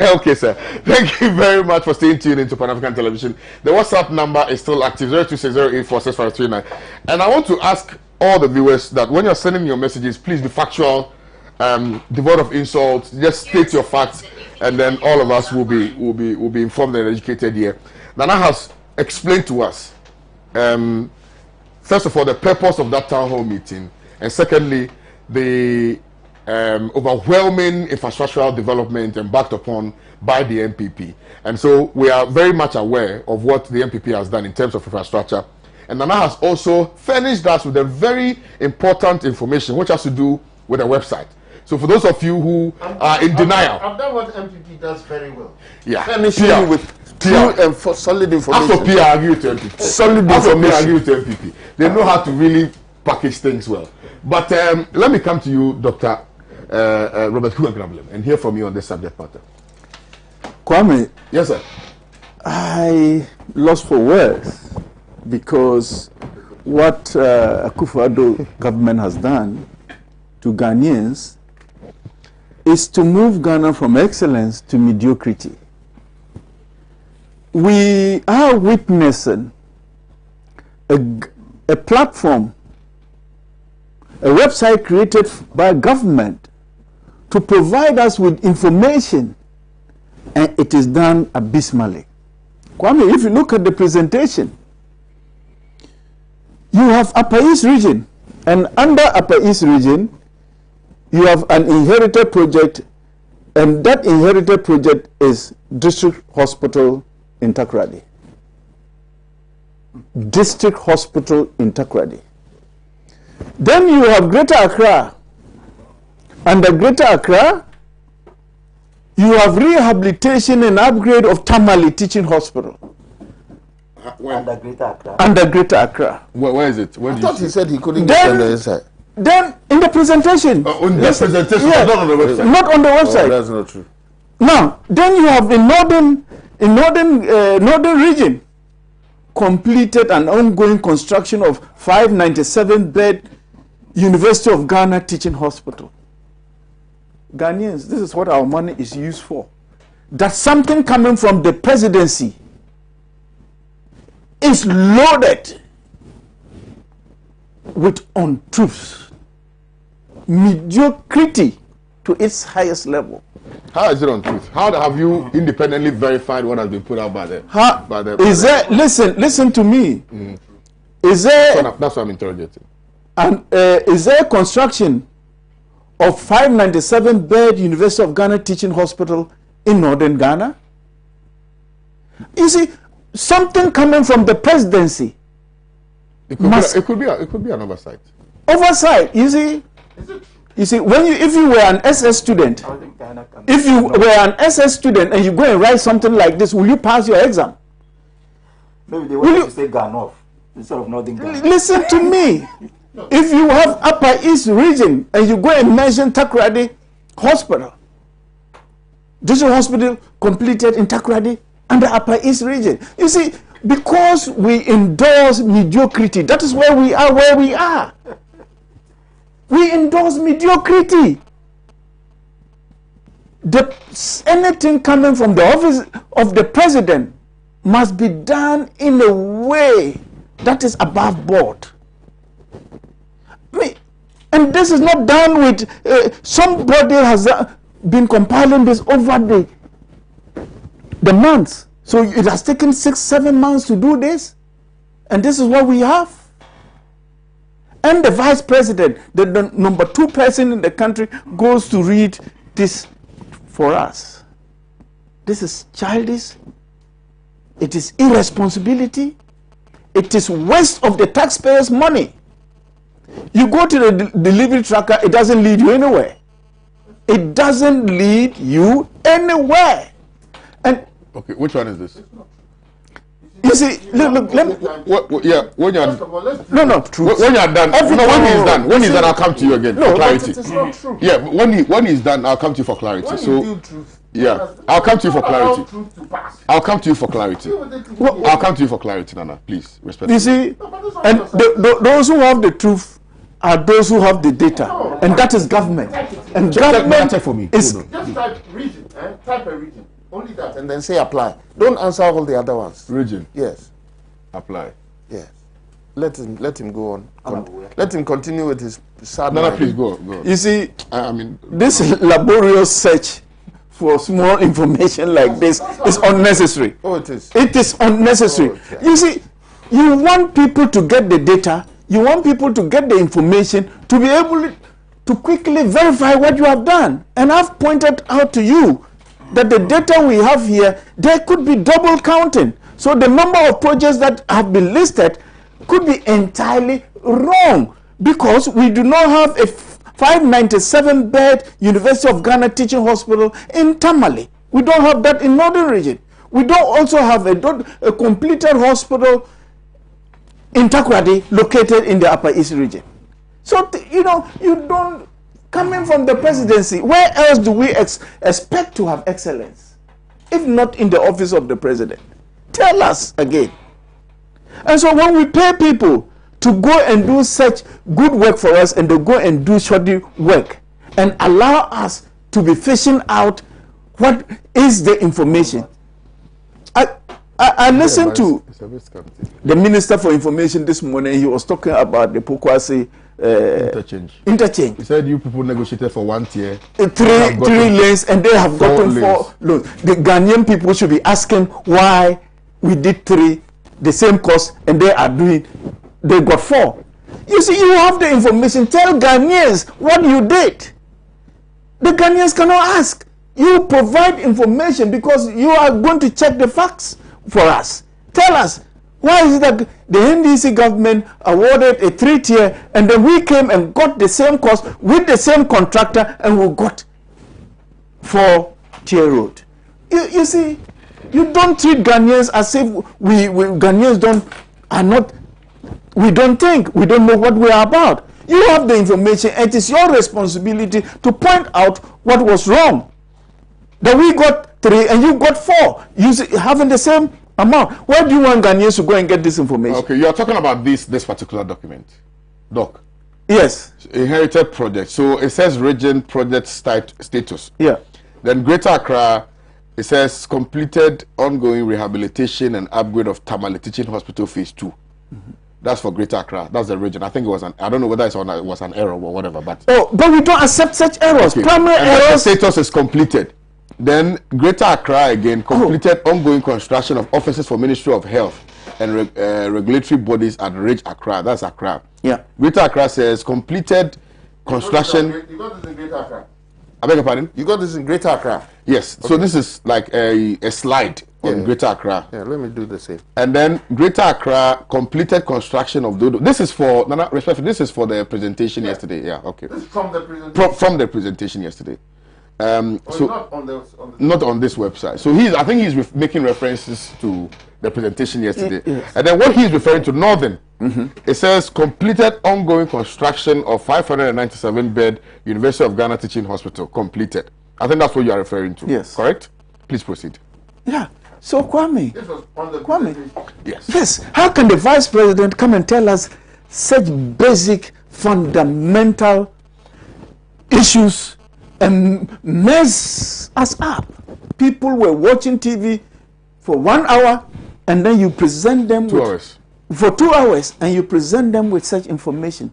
Okay, sir. Thank you very much for staying tuned into Pan African Television. The WhatsApp number is still active: 0260846539. And I want to ask all the viewers that when you're sending your messages, please be factual, devoid of insults. Just state your facts, and then all of us will be informed and educated here. Nana has explained to us first of all, the purpose of that town hall meeting, and secondly, the overwhelming infrastructural development embarked upon by the MPP. And so we are very much aware of what the MPP has done in terms of infrastructure. And Nana has also furnished us with a very important information which has to do with the website. So for those of you who are in denial, I've done what MPP does very well. yeah, Furnishing you with true and solid information. After PR agree with MPP. Solid After information. PR agree with MPP. They know how to really package things well. But let me come to you, Dr. Robert Huangrablem, and hear from you on this subject matter. Kwame, Yes, sir. I lost for words because what Akufo-Addo government has done to Ghanaians is to move Ghana from excellence to mediocrity. We are witnessing a platform, a website created by government to provide us with information, and it is done abysmally. Kwame, if you look at the presentation, you have Upper East region, and under Upper East region, you have an inherited project, and that inherited project is District Hospital in Takoradi. District Hospital in Takoradi. Then you have Greater Accra. Under Greater Accra, you have rehabilitation and upgrade of Tamale Teaching Hospital. Under Greater Accra. Under Greater Accra. Where is it? Where I do you thought see he it? said he couldn't get on the inside. Then in the presentation. On the presentation, Yeah. not on the website. Not on the website. Oh, that's not true. Now, then you have in northern region completed an ongoing construction of 597-bed University of Ghana Teaching Hospital. Ghanaians, this is what our money is used for. That something coming from the presidency is loaded with untruths, mediocrity to its highest level. How is it on truth? How have you independently verified what has been put out by the? Listen to me. Is there That's what I'm interrogating. and is there construction of 597-bed University of Ghana Teaching Hospital in northern Ghana? You see, something coming from the presidency. It could be an oversight. Oversight, you see. You see, if you were an SS student, if you were an SS student and you go and write something like this, will you pass your exam? Maybe they want to say Ghana instead of Northern Ghana. Listen to me. If you have Upper East region and you go and mention Takoradi Hospital, this hospital completed in Takoradi under Upper East region. You see, because we endorse mediocrity, that is why we are where we are. We endorse mediocrity. Anything coming from the office of the president must be done in a way that is above board. And this is not done with somebody has been compiling this over the months. So it has taken 6-7 months to do this, and this is what we have. And the vice president, the number 2 person in the country, goes to read this for us. This is childish. It is irresponsibility. It is waste of the taxpayers' money. You go to the delivery tracker, it doesn't lead you anywhere. It doesn't lead you anywhere. And Okay, which one is this? you see, look, let me. When you're No, true. when you're done, when he's done, I'll come to you again for clarity. It's not true. Yeah, but when he's done, I'll come to you for clarity. When So you do truth, yeah, I'll come to you for clarity. truth to pass. I'll come to you for clarity. I'll come to you for clarity, Nana. Please respect. You see, and those who have the truth are those who have the data, and that is government. And government check for me. is Hold on. Just type region, type a region. Only that, and then say apply. Don't answer all the other ones. Region. Yes, Apply. yes. Let him go on. Let him continue with his sad Nana, life. please go. You see, I mean, this laborious search for small information like this is unnecessary. Oh, it is. It is unnecessary. Oh, okay. You see, you want people to get the data You want people to get the information to be able to quickly verify what you have done. And I've pointed out to you that the data we have here, there could be double counting. So the number of projects that have been listed could be entirely wrong, because we do not have a 597-bed University of Ghana teaching hospital in Tamale. We don't have that in Northern Region. We don't also have a completed hospital in Takoradi located in the Upper East Region. So, you know, you don't, coming from the presidency, where else do we expect to have excellence, if not in the office of the president? Tell us again. And so when we pay people to go and do such good work for us, and they go and do shoddy work, and allow us to be fishing out what is the information. I listened to the Minister for Information this morning. He was talking about the Pokwase interchange. He said you people negotiated for 1 year. Three lanes, and they have gotten 4 loans. The Ghanaian people should be asking why we did 3, the same cost, and they got 4. You see, you have the information. Tell Ghanaians what you did. The Ghanaians cannot ask. You provide information because you are going to check the facts for us. Tell us, why is it that the NDC government awarded a 3-tier, and then we came and got the same cost with the same contractor, and we got 4-tier road? You see, you don't treat Ghanaians as if Ghanaians we don't think, we don't know what we are about. You have the information, and it is your responsibility to point out what was wrong. That we got 3 and you got 4, having the same amount. Where do you want Ghanaians to go and get this information? Okay, you are talking about this particular document, Doc. Yes. Inherited project. So it says region project status. Yeah. Then Greater Accra, it says completed ongoing rehabilitation and upgrade of Tamale Teaching Hospital Phase 2. That's for Greater Accra. That's the region. I think it was I don't know whether it was an error or whatever, but we don't accept such errors. Okay. Primary errors. The status is completed. Then Greater Accra again completed ongoing construction of offices for Ministry of Health and regulatory bodies at Ridge Accra. That's Accra. Yeah. Greater Accra says completed construction. You got this in Greater Accra. I beg your pardon? You got this in Greater Accra. Yes. Okay. So this is like a slide on Greater Accra. Yeah, let me do the same. And then Greater Accra completed construction of Dodo. This is for this is for the presentation yesterday. Yeah, okay. This is from the presentation. From the presentation yesterday. So not on not on this website. So I think he's making references to the presentation yesterday. Yes. And then what he's referring to, Northern, it says completed ongoing construction of 597-bed University of Ghana Teaching Hospital, completed. I think that's what you are referring to. Yes. Correct? Please proceed. Yeah. So Kwame. This was on the Kwame. Yes. Yes. How can the Vice President come and tell us such basic, fundamental issues and mess us up? People were watching TV for 1 hour, and then you present them 2 hours. For 2 hours, and you present them with such information.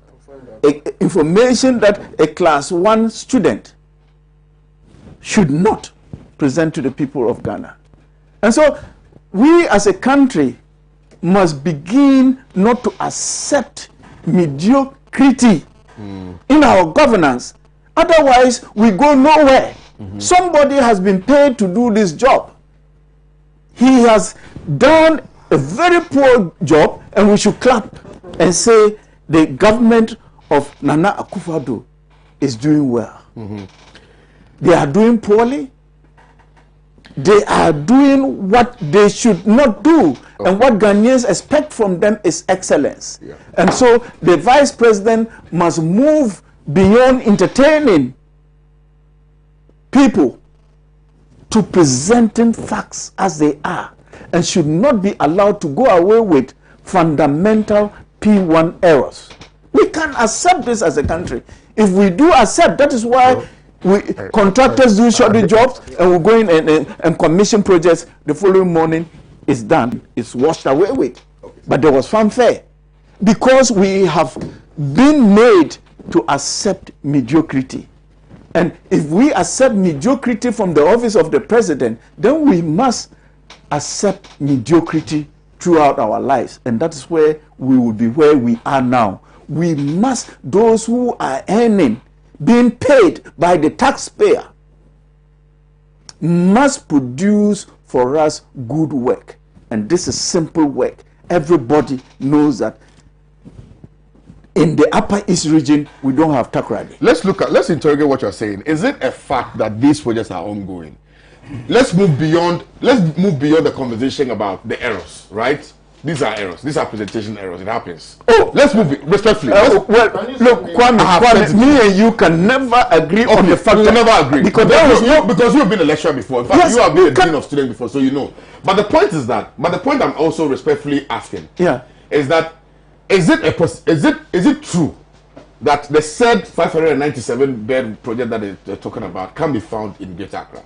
Information that a class 1 student should not present to the people of Ghana. And so we as a country must begin not to accept mediocrity in our governance. Otherwise, we go nowhere. Somebody has been paid to do this job. He has done a very poor job, and we should clap and say the government of Nana Akufo-Addo is doing well. They are doing poorly. They are doing what they should not do. And what Ghanaians expect from them is excellence. And so the Vice President must move beyond entertaining people to presenting facts as they are, and should not be allowed to go away with fundamental P1 errors. We can't accept this as a country. If we do accept, that is why contractors do shoddy jobs, and we go in and commission projects. The following morning, it's done. It's washed away with. But there was fanfare, because we have been made to accept mediocrity. And if we accept mediocrity from the office of the president, then we must accept mediocrity throughout our lives, and that is where we will be where we are now. We must, those who are earning, being paid by the taxpayer, must produce for us good work. And this is simple work. Everybody knows that in the Upper East region, we don't have Takoradi. Let's interrogate what you're saying. Is it a fact that these projects are ongoing? Let's move beyond the conversation about the errors, right? These are errors. These are presentation errors. It happens. Oh, let's move it respectfully. Well, look, Kwame, me and you can never agree on the fact. We'll never agree because you've been a lecturer before. In fact, yes, you have been a dean of students before, so you know. But the point is that. But the point I'm also respectfully asking, is that is it true that the said 597 bed project that they're talking about can be found in Greater Accra?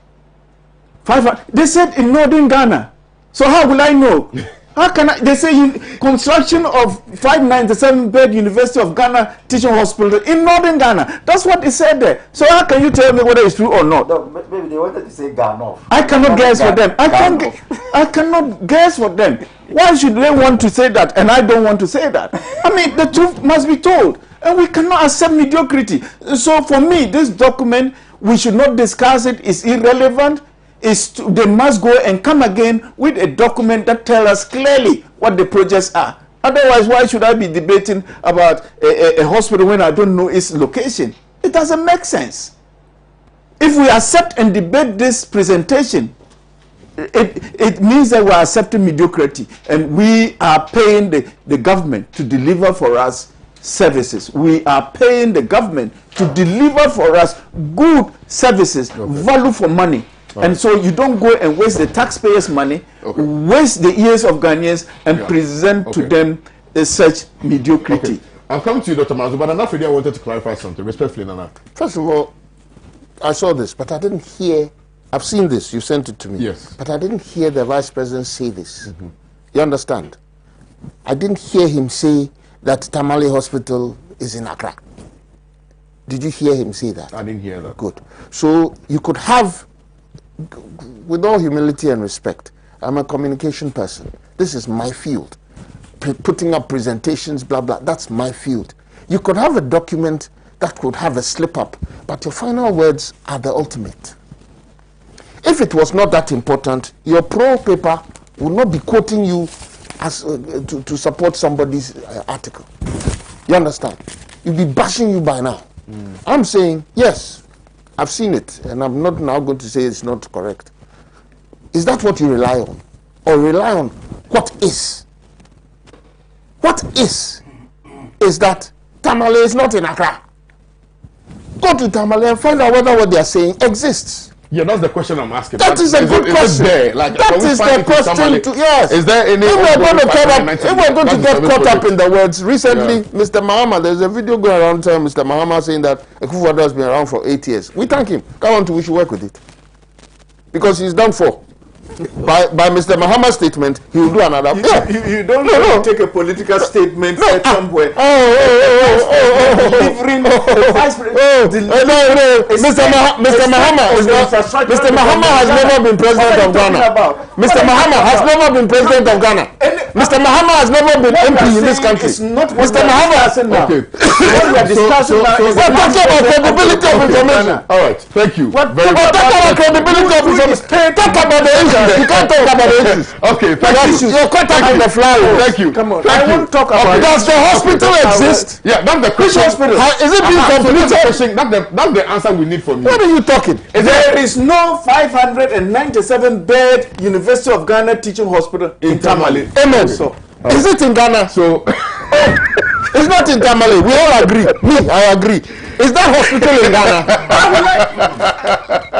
They said in northern Ghana. So how will I know? How can I? They say construction of 597 bed University of Ghana teaching hospital in northern Ghana. That's what they said there. So how can you tell me whether it's true or not? No, maybe they wanted to say Ghana. I cannot guess for them. I cannot guess for them. Why should they want to say that and I don't want to say that? I mean, the truth must be told, and we cannot accept mediocrity. So for me, this document, we should not discuss it. It's irrelevant. They must go and come again with a document that tells us clearly what the projects are. Otherwise, why should I be debating about a hospital when I don't know its location? It doesn't make sense. If we accept and debate this presentation, it means that we are accepting mediocrity and we are paying the government to deliver for us services. We are paying the government to deliver for us good services, value for money. And so you don't go and waste the taxpayers' money, waste the ears of Ghanaians, and present to them such mediocrity. I'll come to you, Dr. Mazu, but enough already I wanted to clarify something. Respectfully, Nana. First of all, I saw this, but I didn't hear. I've seen this. You sent it to me. Yes. But I didn't hear the Vice President say this. You understand? I didn't hear him say that Tamale Hospital is in Accra. Did you hear him say that? I didn't hear that. Good. So you could have, with all humility and respect, I'm a communication person. This is my field. Putting up presentations, blah, blah, that's my field. You could have a document that could have a slip up, but your final words are the ultimate. If it was not that important, your pro paper would not be quoting you as to support somebody's article. You understand? You'd be bashing you by now. I'm saying, yes, I've seen it, and I'm not now going to say it's not correct. Is that what you rely on? Or rely on what is? What is that Tamale is not in Accra. Go to Tamale and find out whether what they are saying exists. Yeah, that's the question I'm asking. That is a good question. Like, that is the question. Yes. Is there any? If we're going to get caught up in the words, recently, Mr. Mahama, there's a video going around telling Mr. Mahama saying that Akufo-Addo has been around for 8 years. We thank him. Come on, we should work with it because he's done for. By Mr. Mahama's statement, he will do another. You don't take a political statement somewhere. Delivering the vice president. Mr. Mahama has never been president of Ghana. Mr. Mahama has never been president of Ghana. Mr. Mahama has never been MP in this country. Mr. Mahama has now. What we are discussing now is talking about credibility of information. All right, thank you. Talk about credibility of information. Talk about the issues. You can't talk about the issues. Okay, thank you. You're caught up in the flowers. Thank you. Come on. I won't talk about it. Does the hospital exist? Yeah, that's the question. Is it being completed? That's the answer we need from you. What are you talking? There is no 597 bed University of Ghana teaching hospital in Tamale. Amen. So, is it in Ghana? So it's not in Tamale. We all agree. I agree. Is that hospital in Ghana?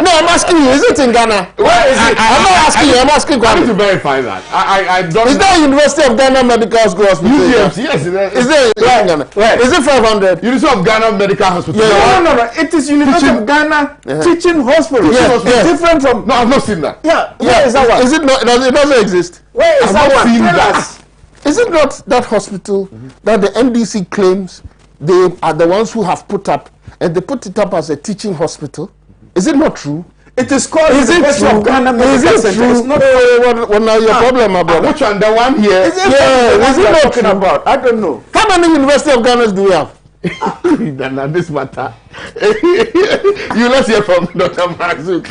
No, I'm asking you. Is it in Ghana? Where is it? I'm not asking you. I'm asking I need to verify that. I don't. Is that University of Ghana Medical School Hospital? UGMC, yes. Is it in Ghana? Where? Is it 500? University of Ghana Medical Hospital. No. It is University of Ghana teaching hospital. Yes. Different from. No, I've not seen that. Yeah. Where is that one? Is it not? It doesn't exist. Where is that one? Seen Tell that. us. Is it not that hospital that the NDC claims they are the ones who have put up, and they put it up as a teaching hospital? Is it not true? It is called Is it University of true? Ghana Is Medical it Center. true? It's not What now your problem about? Which one? The one here? Is it Yeah, is it not talking true? about? I don't know. How many University of Ghana do we have? Now this matter. You let's hear from Dr. Marzuk.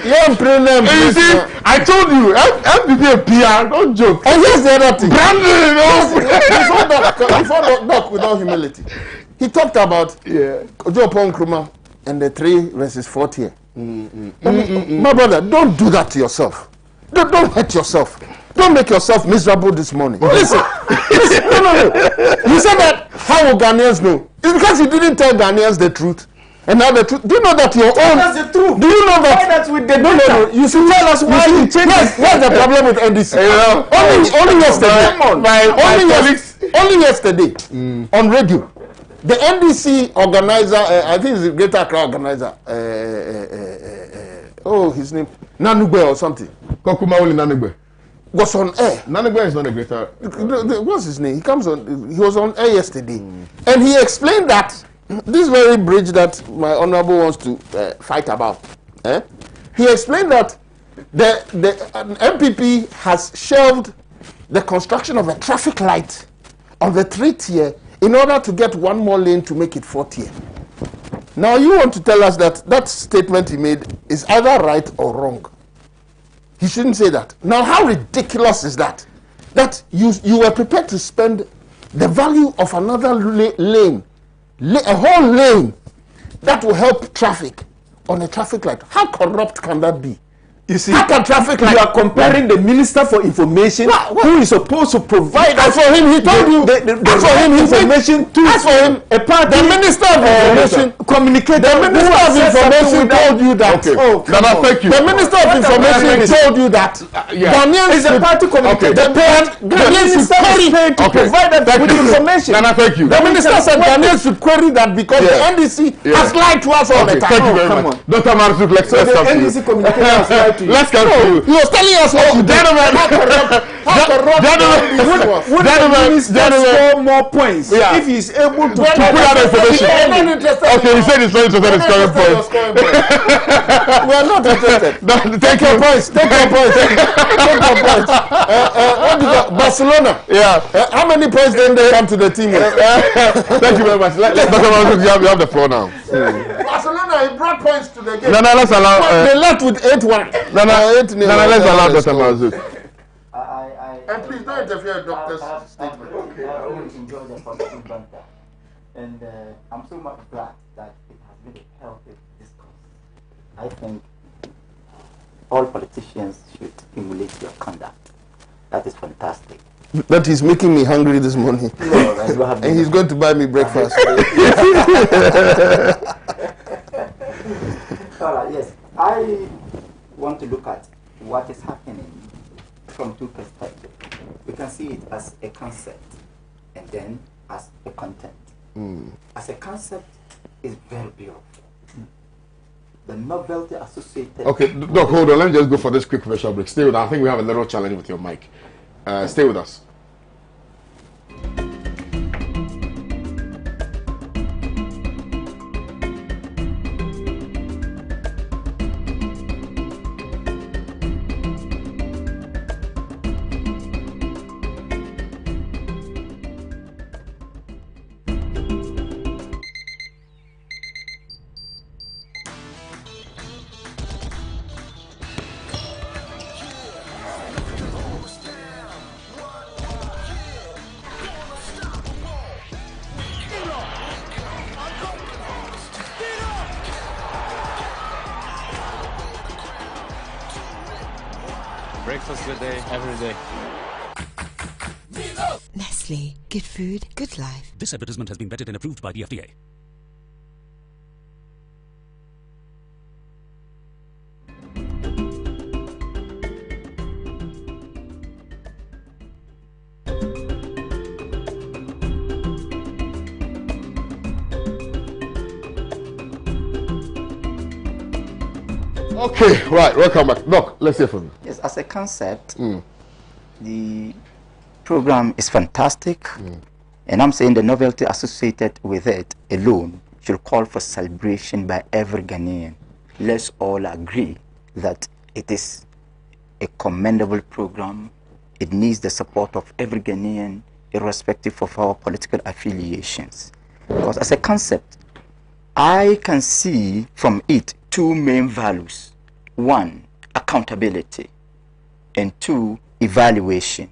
You're premium. You see, I told you, FBP PR, don't joke. And here's the other thing. Brandon, Before Doc, without humility, he talked about Ojo Nkrumah and the 3 versus 4 tier. My brother, don't do that to yourself. Don't hurt yourself. Don't make yourself miserable this morning. Listen, no. You said that, how will Ghanaians know? It's because you didn't tell Ghanaians the truth. And now the truth. Do you know that your own? That's the truth. Do you know that? Why that's with the No. You should tell us why you changed. What's the problem with NDC? Only yesterday. Only yesterday on radio, the NDC organizer, I think it's the Greater Accra organizer. His name Nanugbe or something. Kokumaoli Nanugbe. Was on air. Nanugbe is not a greater. What's his name? He was on air yesterday, and he explained that this very bridge that my honorable wants to fight about. He explained that the MPP has shelved the construction of a traffic light on the 3 tier in order to get 1 more lane to make it 4 tier. Now you want to tell us that that statement he made is either right or wrong. He shouldn't say that. Now, how ridiculous is that? That you were prepared to spend the value of another lane, a whole lane, that will help traffic on a traffic light. How corrupt can that be? You see, how can traffic light? You are comparing the Minister for Information, who is supposed to provide. As for him, he told you. As for him, information to. As for him, a party. The Minister of Information communicated. The Minister of Information told you that. Okay. Thank you. The Minister of Information told you that. Ghanaians is a party communicated. Ghanaians should query to provide them with information. Thank you. The Minister said Ghanaians should query that because the NDC has lied to us all the time. Thank you very much. Dr. Marzuk, let's come to you. NDC communication has lied to you. Let's come to you. He was telling us what to do. Would the minister score more points if he is able to put out information? Okay, he said he's not interested in scoring points. We are not interested. Take your points. Take your points. What do you got? Barcelona. Yeah. How many points then they come to the team with? Thank you very much. You have the floor now. Barcelona, he brought points to the game. No, let's allow. They left with 8-1. No, let's allow Dr. Marzuk. And please don't interfere with doctor's statement. Okay, I will enjoy the positive banter. And I'm so much glad that it has been a healthy discourse. I think all politicians should emulate your conduct. That is fantastic. That is making me hungry this morning. No, and he's going to buy me breakfast. Yes, I want to look at what is happening from 2 perspectives. We can see it as a concept and then as a content. As a concept, it's very beautiful. The novelty associated. Okay, Doc, hold on. Let me just go for this quick commercial break. Stay with us. I think we have a little challenge with your mic. Stay with us. Breakfast of the day, every day. Nestle. Good food, good life. This advertisement has been vetted and approved by the FDA. Okay, right, welcome back. Doc, let's hear from you. Yes, as a concept, the program is fantastic, and I'm saying the novelty associated with it alone should call for celebration by every Ghanaian. let's all agree that it is a commendable program. It needs the support of every Ghanaian, irrespective of our political affiliations. Because as a concept, I can see from it two main values. One, accountability, and two, evaluation.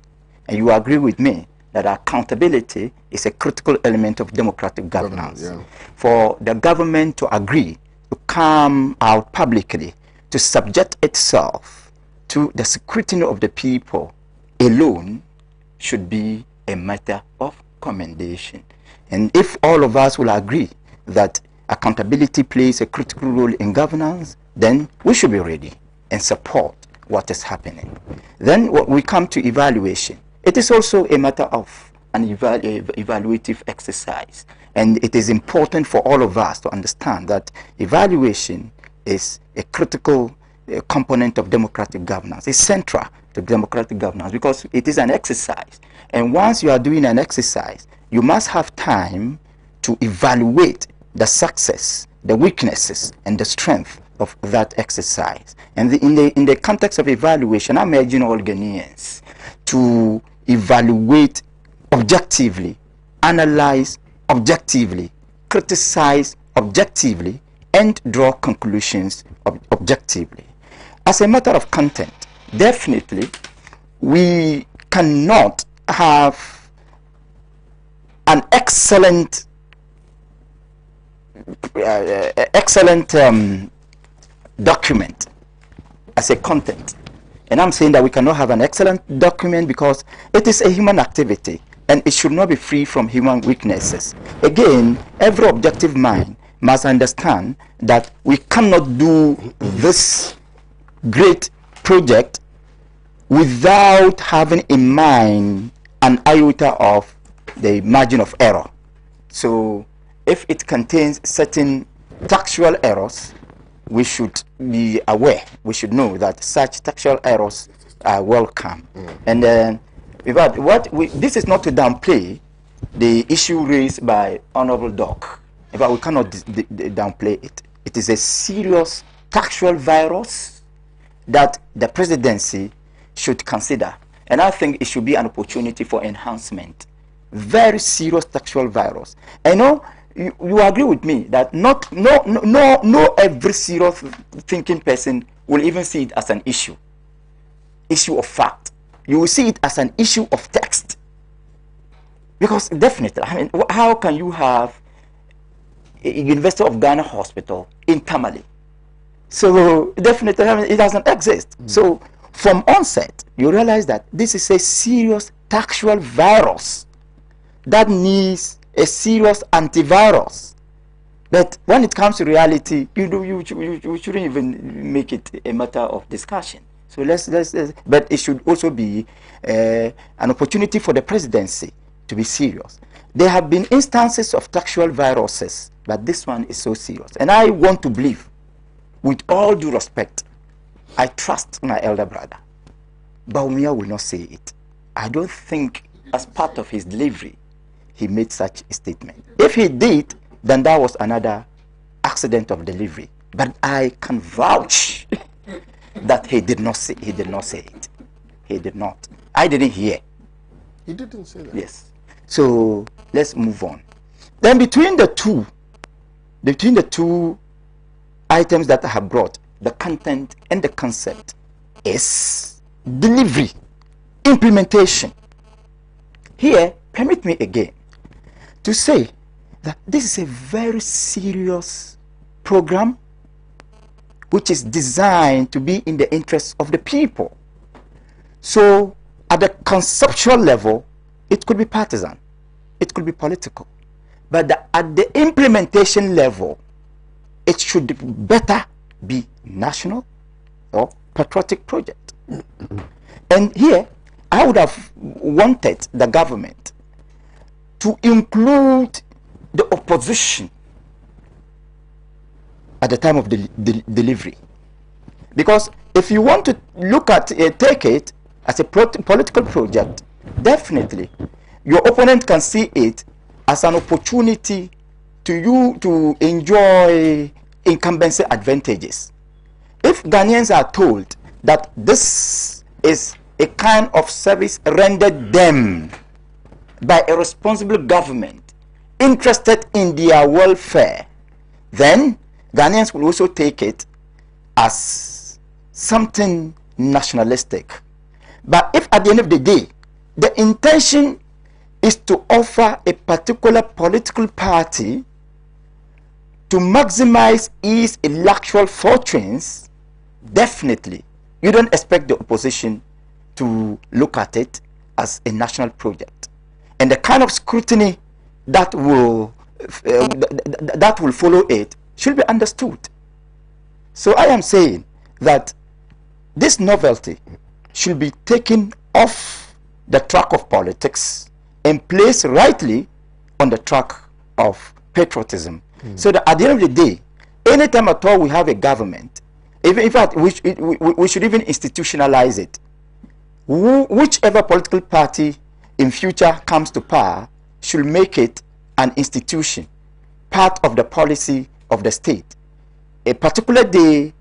And you agree with me that accountability is a critical element of democratic governance. Yeah. For the government to agree to come out publicly to subject itself to the scrutiny of the people alone should be a matter of commendation. And if all of us will agree that accountability plays a critical role in governance, then we should be ready and support what is happening. Then we come to evaluation. It is also a matter of an evaluative exercise. And it is important for all of us to understand that evaluation is a critical component of democratic governance. It's central to democratic governance because it is an exercise. And once you are doing an exercise, you must have time to evaluate the success, the weaknesses, and the strength of that exercise. And in the context of evaluation, I'm urging all Ghanaians to evaluate objectively, analyze objectively, criticize objectively, and draw conclusions objectively. As a matter of content, definitely we cannot have an excellent document as a content. And I'm saying that we cannot have an excellent document because it is a human activity and it should not be free from human weaknesses. Again, every objective mind must understand that we cannot do this great project without having in mind an iota of the margin of error. So if it contains certain textual errors, we should be aware, we should know that such textual errors are welcome. And then, this is not to downplay the issue raised by Honorable Doc, but we cannot downplay it. It is a serious textual virus that the presidency should consider. And I think it should be an opportunity for enhancement. Very serious textual virus. I know you agree with me that no every serious thinking person will even see it as an issue of fact. You will see it as an issue of text, because definitely, I mean, how can you have a University of Ghana hospital in Tamale? So definitely, I mean, it doesn't exist. So from onset, you realize that this is a serious textual virus that needs a serious antivirus. But when it comes to reality, you shouldn't even make it a matter of discussion. So but it should also be an opportunity for the presidency to be serious. There have been instances of textual viruses, but this one is so serious. And I want to believe, with all due respect, I trust my elder brother. Baumia will not say it. I don't think as part of his delivery, he made such a statement. If he did, then that was another accident of delivery. But I can vouch that he did not say it. He did not. I didn't hear. He didn't say that. Yes. So let's move on. Then between the two items that I have brought, the content and the concept, is delivery, implementation. Here, permit me again to say that this is a very serious program which is designed to be in the interests of the people. So at the conceptual level, it could be partisan, it could be political, but at the implementation level, it should better be national or patriotic project. And here, I would have wanted the government to include the opposition at the time of the delivery. Because if you want to look at take it as a political project, definitely your opponent can see it as an opportunity to you to enjoy incumbency advantages. If Ghanaians are told that this is a kind of service rendered them by a responsible government interested in their welfare, then Ghanaians will also take it as something nationalistic. But if at the end of the day, the intention is to offer a particular political party to maximize its electoral fortunes, definitely you don't expect the opposition to look at it as a national project. And the kind of scrutiny that will follow it should be understood. So I am saying that this novelty should be taken off the track of politics and placed rightly on the track of patriotism. So that at the end of the day, anytime at all we have a government, even in fact we should even institutionalize it. Whichever political party in future comes to power should make it an institution, part of the policy of the state. A particular day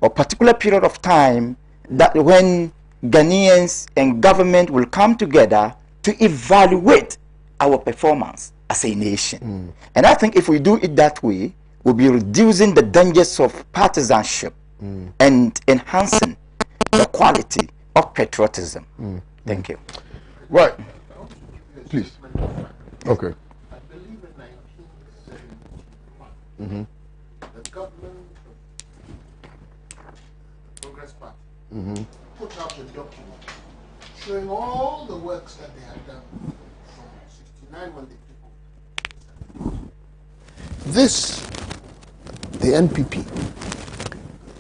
or particular period of time that when Ghanaians and government will come together to evaluate our performance as a nation. And I think if we do it that way, we'll be reducing the dangers of partisanship and enhancing the quality of patriotism. Thank you. Right. Please. Okay. I believe in 1971, the government of the Progress Party put out a document showing all the works that they had done from 69 when they took over. This, the NPP,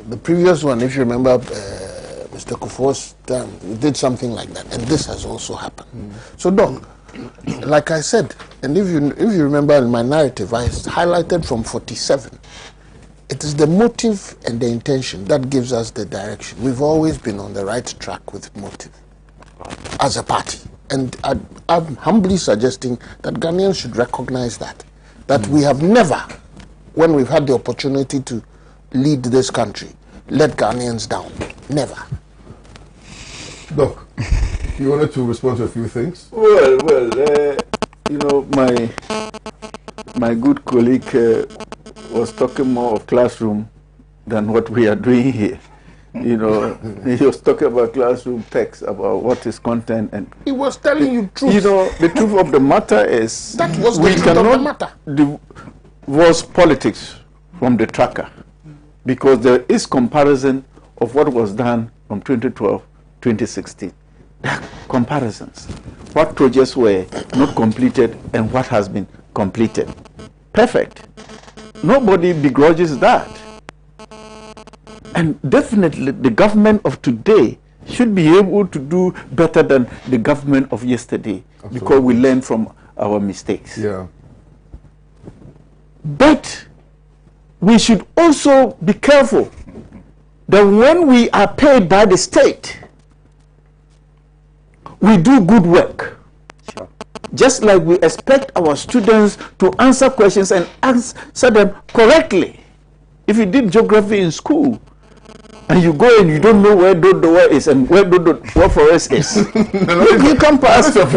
the previous one, if you remember, Mr. Kufuor's time, we did something like that, and this has also happened. So, Doc, like I said, and if you remember in my narrative, I highlighted from 47. It is the motive and the intention that gives us the direction. We've always been on the right track with motive as a party. And I'm humbly suggesting that Ghanaians should recognize that we have never, when we've had the opportunity to lead this country, let Ghanaians down. Never. Doc, you wanted to respond to a few things? Well, you know, my good colleague was talking more of classroom than what we are doing here. You know, he was talking about classroom text, about what is content, and he was telling you truth. You know, the truth of the matter is that was the truth of the matter. Divorce politics from the tracker, because there is comparison of what was done from 2012, 2016. There are comparisons. What projects were not completed and what has been completed. Perfect. Nobody begrudges that. And definitely the government of today should be able to do better than the government of yesterday. Absolutely. Because we learn from our mistakes. Yeah. But we should also be careful that when we are paid by the state, we do good work. Sure. Just like we expect our students to answer questions and answer them correctly. If you did geography in school, and you go and you don't know where Dodo is and where what forest is, you can pass I'm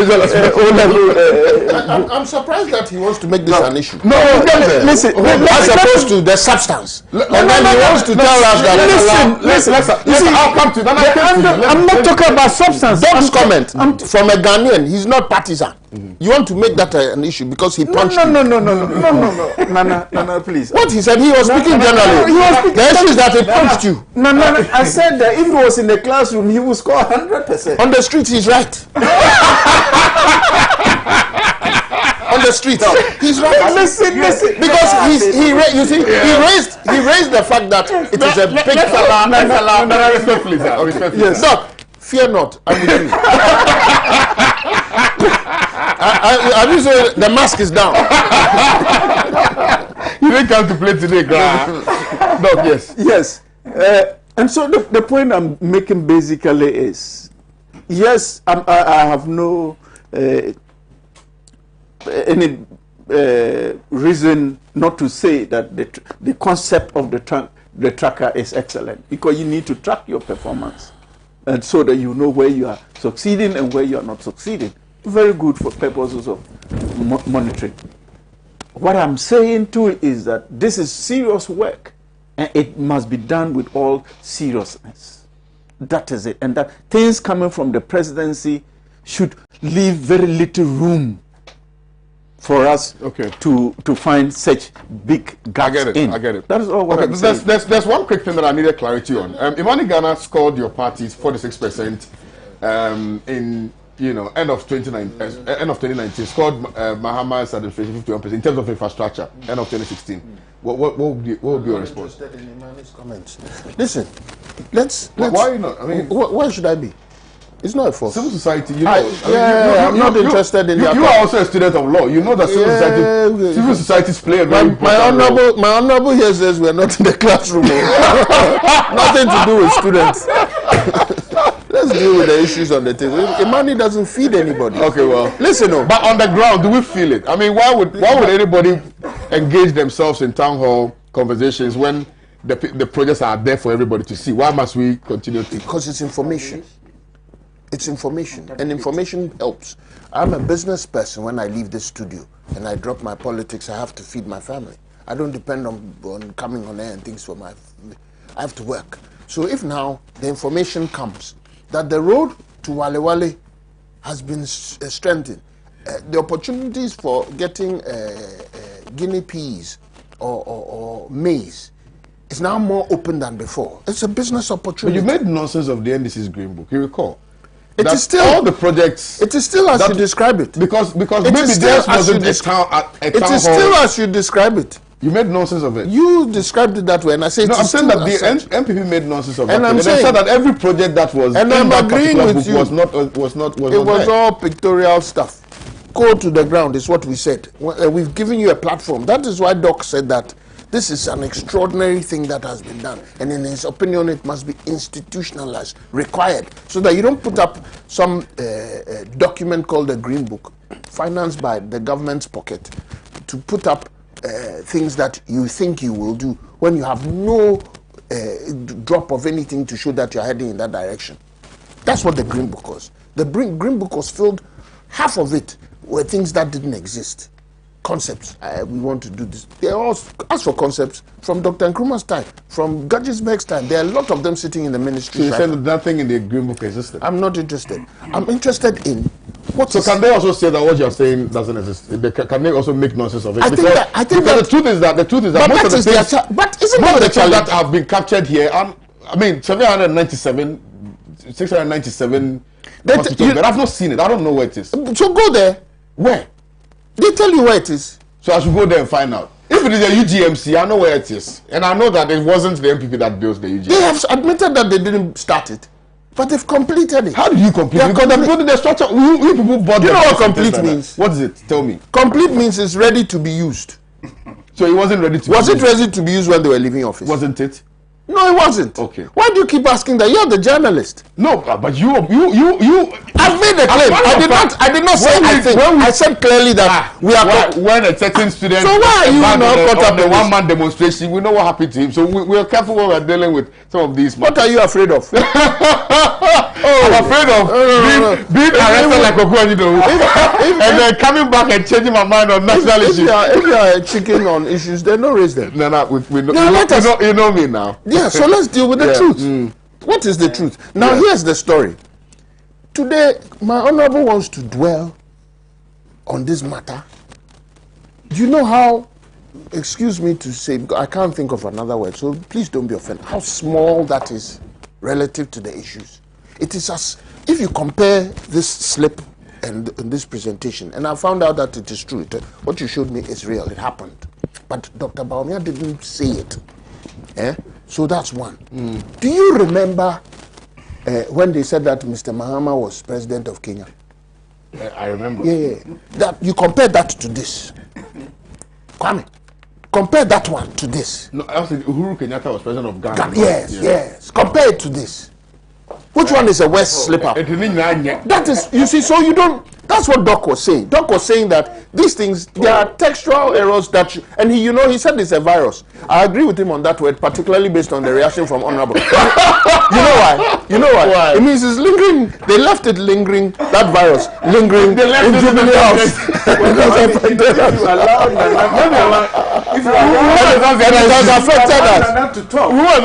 surprised that he wants to make this an issue. Listen, as opposed to the substance. And then he wants to tell us that. Listen, I'll come to that. I'm not talking about substance. Doc's comment from a Ghanaian, he's not partisan. You want to make that an issue because he punched you? No, please. What he said, he was speaking generally. The issue is that he punched you. No, I said that if he was in the classroom, he would score 100%. On the street, he's right. On the street, he's right. Listen. Because he raised the fact that it is a big. Respectfully. Yes. No, fear not. I'm with you. Have you said the mask is down? You didn't come to play today, Grant. No, yes. And so the point I'm making basically is, yes, I have no any reason not to say that the concept of the tracker is excellent, because you need to track your performance, and so that you know where you are succeeding and where you are not succeeding. Very good for purposes of monitoring. What I'm saying too is that this is serious work, and it must be done with all seriousness. That is it. And that things coming from the presidency should leave very little room for us to find such big gaps in. I get it. That is all what I'm saying. There's one quick thing that I needed clarity on. Imani Ghana scored your party's 46% in end of 2019. Scored Mahama's administration 51% in terms of infrastructure. End of 2016. What would be your response? I'm interested in Imani's comments. Listen, let's. Why not? I mean, why should I be? It's not a fault. Civil society, I'm not interested in that. You are also a student of law. You know that civil societies play a very important role. My honorable here says we are not in the classroom. Nothing to do with students. Let's deal with the issues on the table. Imani doesn't feed anybody. Okay, well, listen. But on the ground, do we feel it? I mean, why would anybody engage themselves in town hall conversations when the projects are there for everybody to see? Why must we continue to? Because it's information. It's information, and information helps. I'm a business person. When I leave the studio and I drop my politics, I have to feed my family. I don't depend on coming on air and things for my. I have to work. So if now the information comes that the road to Wale Wale has been strengthened, the opportunities for getting guinea peas or maize is now more open than before. It's a business opportunity. But you made nonsense of the NDC's Green Book. You recall? It is still all the projects. It is still as you describe it. Because maybe there wasn't a town hall. It is still as you describe it. You made nonsense of it. You described it that way, and I say no. I'm saying that the MPP made nonsense of it, and I'm saying that every project that was and I'm agreeing with you was not. It was all pictorial stuff. Go to the ground is what we said. We've given you a platform. That is why Doc said that this is an extraordinary thing that has been done, and in his opinion, it must be institutionalized, required, so that you don't put up some document called the Green Book, financed by the government's pocket, to put up things that you think you will do when you have no drop of anything to show that you're heading in that direction. That's what the Green Book was. The Green Book was filled, half of it were things that didn't exist. Concepts. We want to do this. They all ask for concepts from Dr. Nkrumah's time, from Gadgisberg's time. There are a lot of them sitting in the ministry. So you said that nothing in the Green Book existed? I'm not interested. I'm interested in what. So can they also say that what you're saying doesn't exist? Can they also make nonsense of it? I think the truth is that most of the things, that have been captured here, I mean 797, 697 but I've not seen it. I don't know where it is. So go there. Where? They tell you where it is. So I should go there and find out. If it is a UGMC, I know where it is. And I know that it wasn't the MPP that built the UGMC. They have admitted that they didn't start it. But they've completed it. How did you complete it? Because they're building the structure. We people bought. Do you know what complete means? What is it? Tell me. Complete means it's ready to be used. So it wasn't ready to be used. Was it ready to be used when they were leaving office? Wasn't it? No, it wasn't. Okay. Why do you keep asking that? You're the journalist. No, but you. I've made a claim. I did not say anything. I said clearly that we are. When a certain student. So why are you not caught up in the one-man demonstration? We know what happened to him. So we're careful when we're dealing with some of these. What are you afraid of? I'm afraid of being arrested like Okuanyido and then coming back and changing my mind on national issues. If you are a chicken on issues, then don't raise them. No, we know, you know me now. Yeah, so let's deal with the truth. What is the truth? Now, here's the story. Today, my honorable wants to dwell on this matter. Do you know how, excuse me to say, because I can't think of another word, so please don't be offended, how small that is relative to the issues. It is as if you compare this slip and this presentation, and I found out that it is true. What you showed me is real. It happened. But Dr. Bawumia didn't say it. So that's one. Do you remember when they said that Mr. Mahama was president of Kenya? I remember. Yeah. That you compare that to this. Kwame, compare that one to this. No, I said Uhuru Kenyatta was president of Ghana. Yes. Compare it to this. Which one is a worse slipper? That is, you see, so you don't. That's what Doc was saying. Doc was saying that these things, there are textual errors that, and he, he said it's a virus. I agree with him on that word, particularly based on the reaction from Honorable. You know why? You know why? It means it's lingering. They left it lingering, that virus, lingering in Jubilee House. If you allow affected us. Who was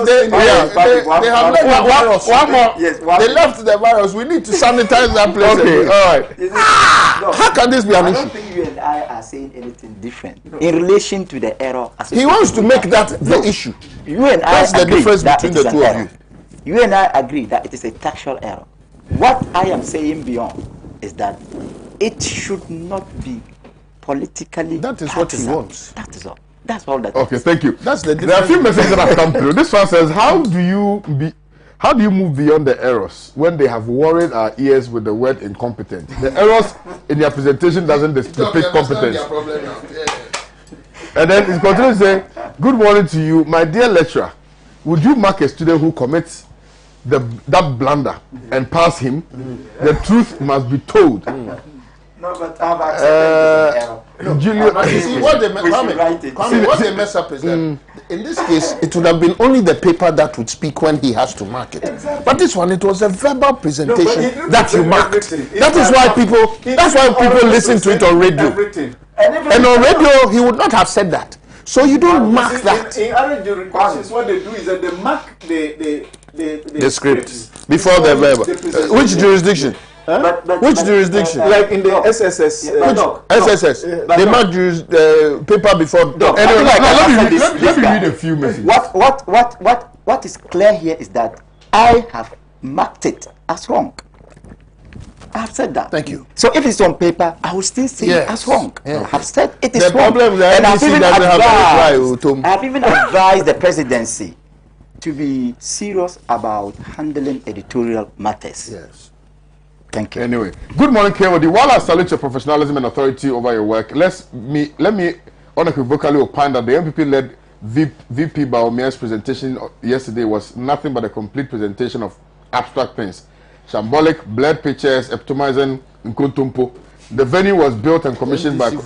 they have left the virus. One more. Yes, they left the virus. We need to sanitize that place. Okay, all right. How can this be an issue? I don't think you and I are saying anything different in relation to the error. He wants to make that the issue. You and I That's the difference between the two of you. You and I agree that it is a textual error. What I am saying beyond is that it should not be politically. That is partisan. what he wants. That is all. That's all that. Okay, is. thank you. That's the There are a few messages that have come through. This one says, how do you move beyond the errors when they have worried our ears with the word incompetent? The errors in their presentation doesn't depict competence. And then it continues to say, good morning to you, my dear lecturer. Would you mark a student who commits that blunder and pass him? The truth must be told. No, but I've accepted You see, what they mess up is that in this case, it would have been only the paper that would speak when he has to mark it. Exactly. But this one, it was a verbal presentation that you marked. That's why people listen to it on radio. And on radio, he would not have said that. So you don't mark that. In other jurisdictions, what they do is that they mark the script before the verb. Which jurisdiction? Huh? Which jurisdiction? Like in the SSS. SSS. They mark paper before. Anyway, let me read a few messages. What is clear here is that I have marked it as wrong. I have said that. Thank you. So if it's on paper, I will still say it as wrong. Yeah. I have said it is the wrong. Problem is that and I have even advised the presidency to be serious about handling editorial matters. Yes. Thank you. Anyway, good morning, KOD. While I salute your professionalism and authority over your work, let me unequivocally opine that the MPP-led VP Baomia's presentation yesterday was nothing but a complete presentation of abstract things. Shambolic, blurred pictures, epitomizing Nkuntumpo. The venue was built and commissioned by the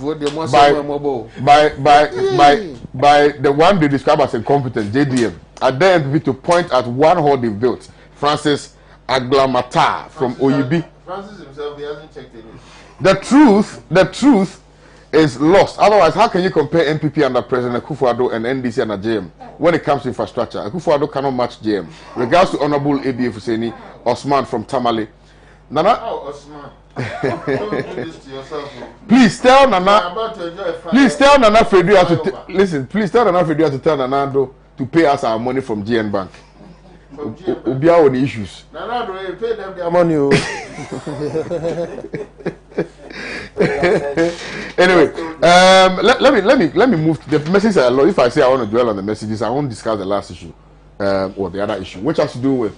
one they describe as incompetent, JDM. I dare MPP to point at one hall they built, Francis Aglamata from OUB. Francis himself, he hasn't checked it. The truth is lost. Otherwise, how can you compare MPP under President Akufo-Addo and NDC under JM when it comes to infrastructure? Akufo-Addo cannot match JM. Regards to Honorable ABA Fuseni Osman from Tamale. Nana. Oh, Osman. Don't do this to yourself. Please tell Nana. Please tell Nana Fredua to listen. Please tell Nana Fredua to tell Nana to pay us our money from GN Bank. Ubia on issues. Nana, do pay them their money? Anyway, let me move to the messages. If I say I want to dwell on the messages, I won't discuss the last issue or the other issue, which has to do with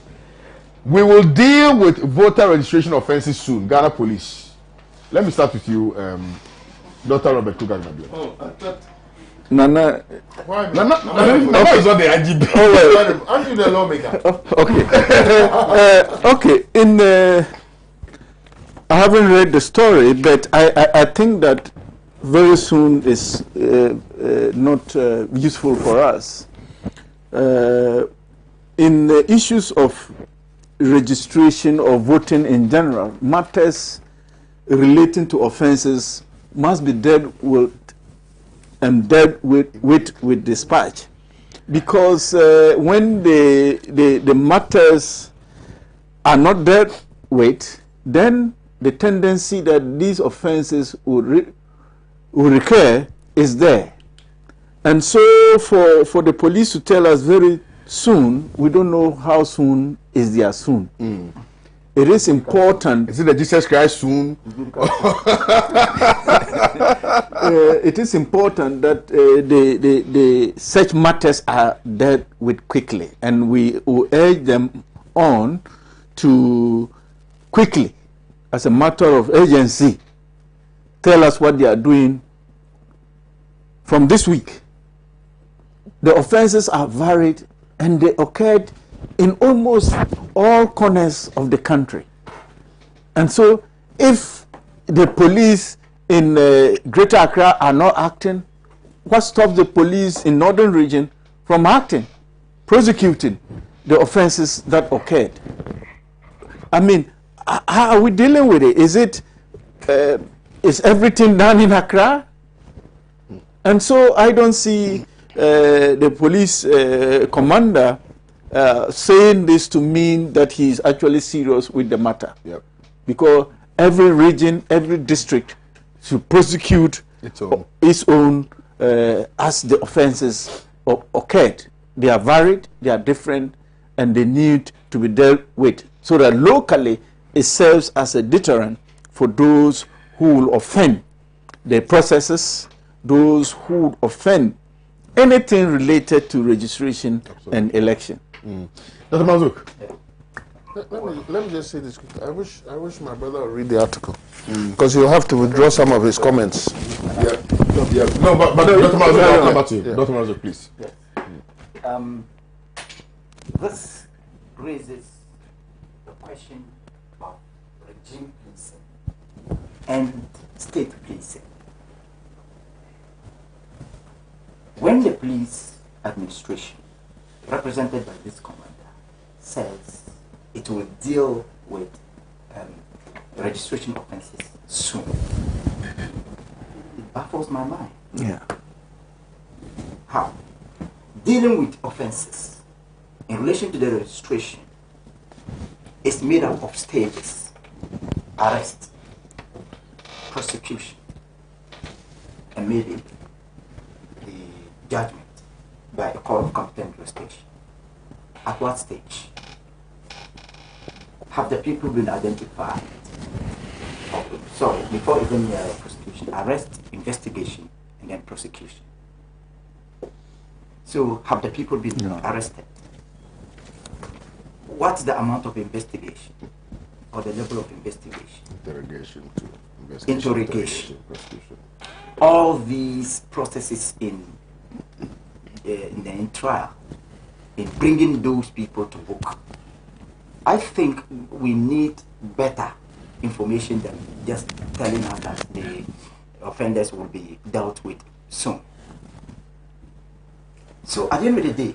we will deal with voter registration offenses soon. Ghana Police. Let me start with you, Dr. Robert Kugan. Oh, I thought Nana is not the IGP. Aren't you the lawmaker? Okay. I haven't read the story, but I think that very soon is not useful for us. In the issues of registration or voting in general, matters relating to offenses must be dealt with and dealt with dispatch, because when the matters are not dealt with, then the tendency that these offenses will recur is there. And so for the police to tell us very soon, we don't know how soon is their soon. It is important. Is it the Jesus Christ soon? It is important that the such matters are dealt with quickly, and we will urge them on to quickly, as a matter of urgency, tell us what they are doing from this week. The offenses are varied, and they occurred in almost all corners of the country. And so if the police in Greater Accra are not acting, what stops the police in Northern Region from acting, prosecuting the offenses that occurred? I mean, how are we dealing with it? Is everything done in Accra? And so I don't see the police commander saying this to mean that he is actually serious with the matter. Yep. Because every region, every district should prosecute its own as the offenses occurred. They are varied, they are different, and they need to be dealt with, so that locally it serves as a deterrent for those who will offend the processes, those who would offend anything related to registration and election. Dr. Mazuk. Let me just say this quickly. I wish my brother would read the article, because he'll have to withdraw some of his comments. Yeah. No, but Dr. Mazuk, I'll come back to you. Dr. Mazuk, please. Yes. This raises the question of regime policing and state policing. When the police administration, represented by this commander, says it will deal with registration offenses soon, it baffles my mind. Yeah. How? Dealing with offenses in relation to the registration is made up of stages: arrest, prosecution, and maybe the judgment by a court of competent jurisdiction. At what stage have the people been identified? Sorry, before even prosecution, arrest, investigation, and then prosecution. So have the people been arrested? What's the amount of investigation or the level of investigation? Interrogation to investigation. Interrogation. Prosecution. All these processes in trial, in bringing those people to book. I think we need better information than just telling us that the offenders will be dealt with soon. So at the end of the day,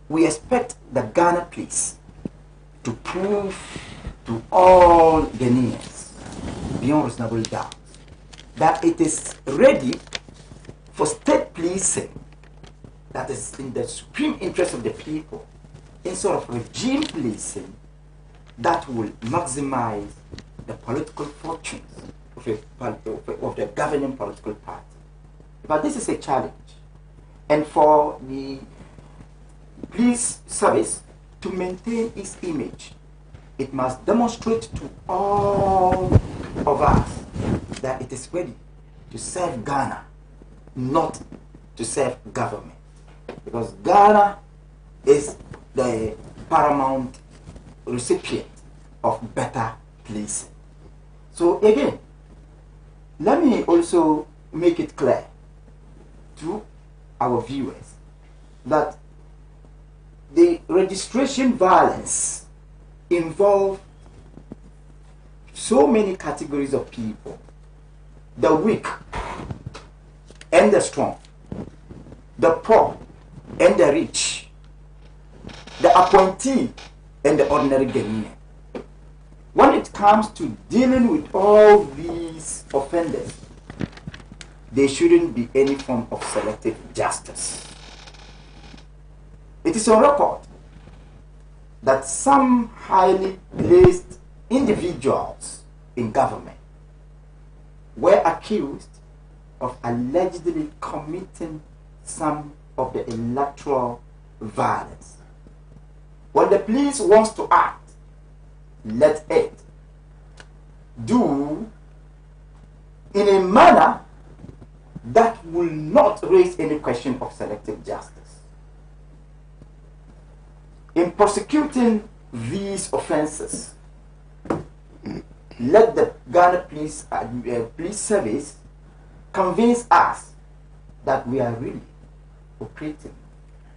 we expect the Ghana police to prove to all Ghanaians, beyond reasonable doubt, that it is ready for state policing that is in the supreme interest of the people, instead of regime policing that will maximize the political fortunes of the governing political party. But this is a challenge. And for the police service to maintain its image, it must demonstrate to all of us that it is ready to serve Ghana, not to serve government. Because Ghana is the paramount recipient of better policing. So again, let me also make it clear to our viewers that the registration violence involves so many categories of people: the weak and the strong, the poor and the rich, the appointee and the ordinary Ghanaian. When it comes to dealing with all these offenders, there shouldn't be any form of selective justice. It is on record that some highly placed individuals in government were accused of allegedly committing some of the electoral violence. When the police wants to act, let it do in a manner that will not raise any question of selective justice. In prosecuting these offenses, let the Ghana police service convince us that we are really operating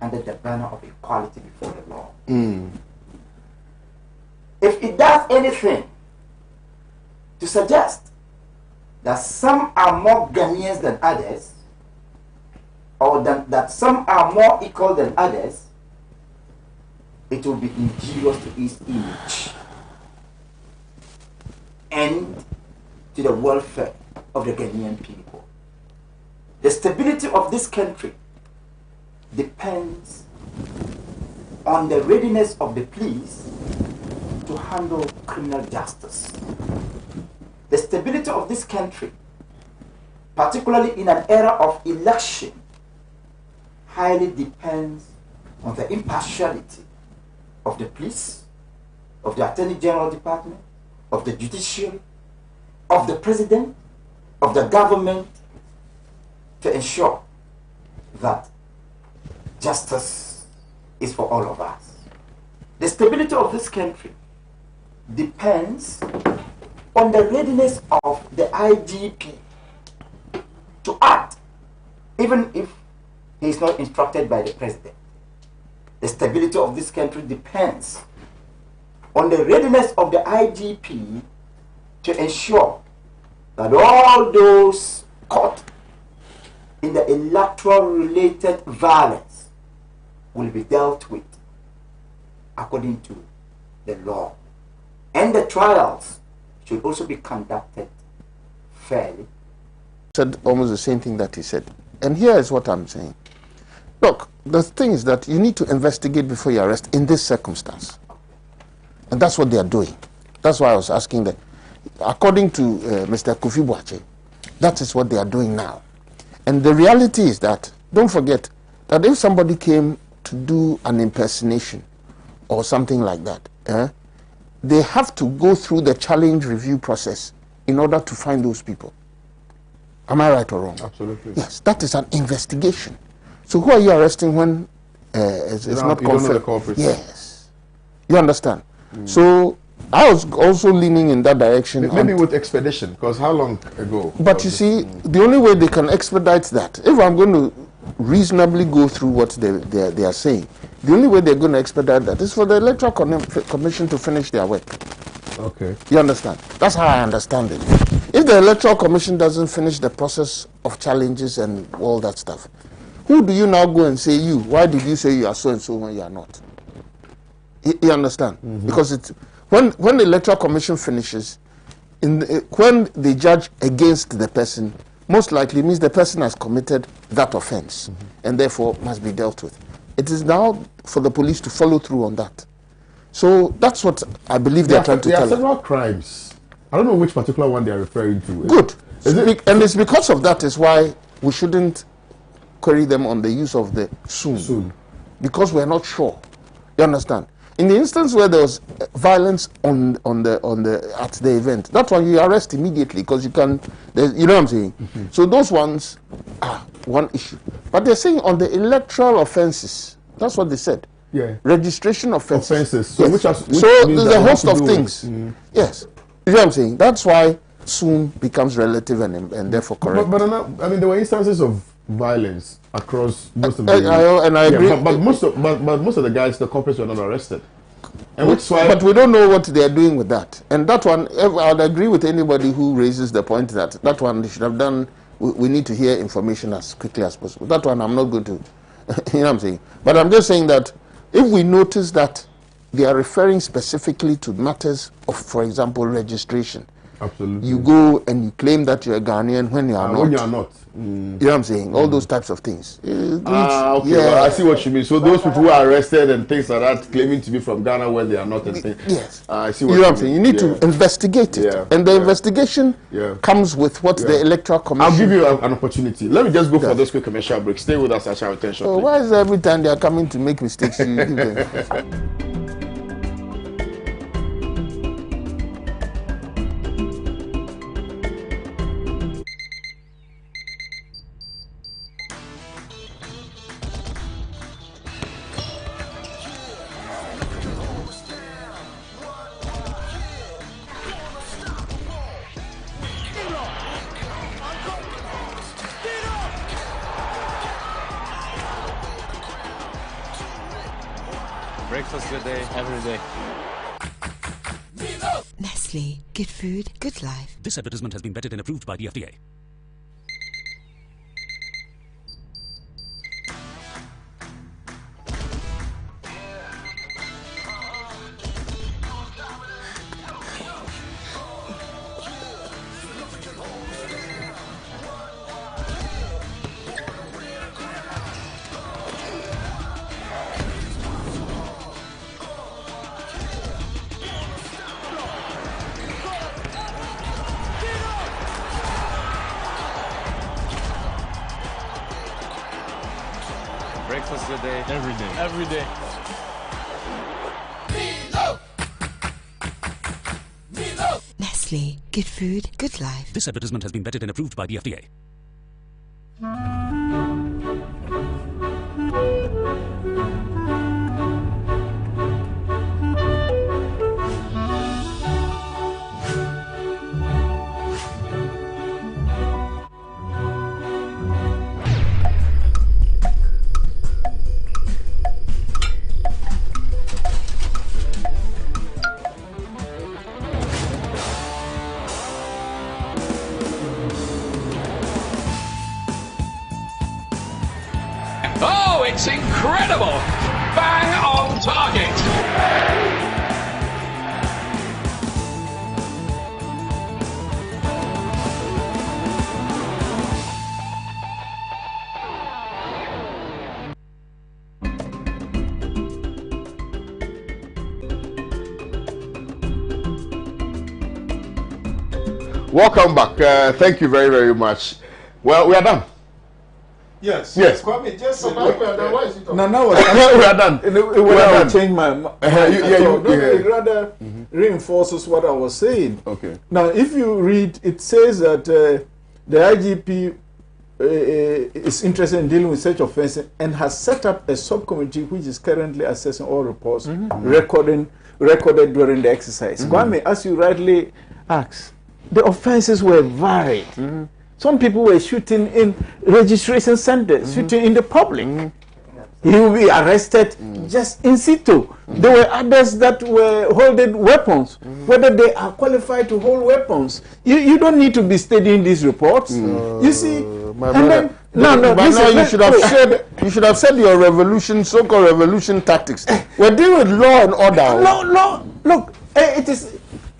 under the banner of equality before the law. If it does anything to suggest that some are more Ghanaians than others, or that some are more equal than others, it will be injurious to its image and to the welfare of the Ghanaian people. The stability of this country depends on the readiness of the police to handle criminal justice. The stability of this country, particularly in an era of election, highly depends on the impartiality of the police, of the Attorney General Department, of the judiciary, of the president, of the government, to ensure that justice is for all of us. The stability of this country depends on the readiness of the IGP to act, even if he is not instructed by the president. The stability of this country depends on the readiness of the IGP to ensure that all those caught in the electoral-related violence will be dealt with according to the law. And the trials should also be conducted fairly. Said almost the same thing that he said. And here is what I'm saying. Look, the thing is that you need to investigate before you arrest in this circumstance. And that's what they are doing. That's why I was asking that. According to Mr. Kofi Boache, that is what they are doing now. And the reality is that, don't forget, that if somebody came to do an impersonation or something like that, they have to go through the challenge review process in order to find those people. Am I right or wrong? Absolutely. Yes, that is an investigation. So who are you arresting when it's not confirmed? Yes. You understand? So I was also leaning in that direction. Maybe with expedition, because how long ago? But you see, the only way they can expedite that, if I'm going to reasonably go through what they are saying, the only way they're going to expedite that is for the Electoral Commission to finish their work. Okay. You understand? That's how I understand it. If the Electoral Commission doesn't finish the process of challenges and all that stuff, who do you now go and say, why did you say you are so and so when you are not? You understand? Because it's when the Electoral Commission finishes, when they judge against the person, most likely means the person has committed that offense and therefore must be dealt with. It is now for the police to follow through on that. So that's what I believe they're trying to tell us. There are several crimes. I don't know which particular one they are referring to. Good. And it's because of that is why we shouldn't query them on the use of the soon. Because we're not sure. You understand? In the instance where there was violence at the event, that one you arrest immediately because you can, you know what I'm saying? So those ones are one issue. But they're saying on the electoral offenses, that's what they said. Yeah. Registration offenses. So, yes. which so means there's a host of things. Yes. You know what I'm saying? That's why soon becomes relative and therefore correct. But I mean, there were instances of violence across most of the. I agree. But most of the guys, the culprits, were not arrested. And which why, but we don't know what they are doing with that. And that one, I would agree with anybody who raises the point that one they should have done. We need to hear information as quickly as possible. That one I'm not going to, you know what I'm saying. But I'm just saying that if we notice that they are referring specifically to matters of, for example, registration. Absolutely. You go and you claim that you're a Ghanaian when you are not. When you are not. You know what I'm saying? All those types of things. Okay. Well, I see what you mean. So those people who are arrested and things like that, claiming to be from Ghana when they are not. And things. Yes. I see what you know what I'm saying? You need to investigate it. And the investigation comes with what the Electoral Commission... I'll give you an opportunity. Let me just go for this quick commercial break. Stay with us. I shall return shortly. Why is every time they are coming to make mistakes, you give them... Breakfast good day, every day. Nestle. Good food, good life. This advertisement has been vetted and approved by the FDA. Breakfast of the day. Every day. Every day. Nestle. Good food, good life. This advertisement has been vetted and approved by the FDA. Oh, it's incredible! Bang on target! Welcome back. Thank you very, very much. Well, we are done. Yes. Yes. Kwame, just So why is it on? No, We are done. when I change my mind, yeah. it rather reinforces what I was saying. Okay. Now, if you read, it says that the IGP is interested in dealing with such offences and has set up a subcommittee which is currently assessing all reports recorded during the exercise. Kwame, as you rightly asked, the offences were varied. Some people were shooting in registration centers, shooting in the public. He will be arrested just in situ. There were others that were holding weapons. Whether they are qualified to hold weapons, you don't need to be studying these reports. You see, My brother, you should have said your revolution, so-called revolution tactics. We're dealing with law and order. Look, it is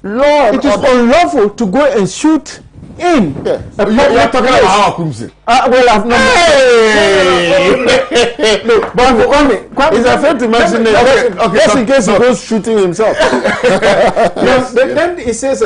Law and it is order. unlawful to go and shoot in. Yeah. You're talking about how Kumsi. Well, I've not. Look, but he's afraid to mention it. Okay, Just in case he goes shooting himself. Then he says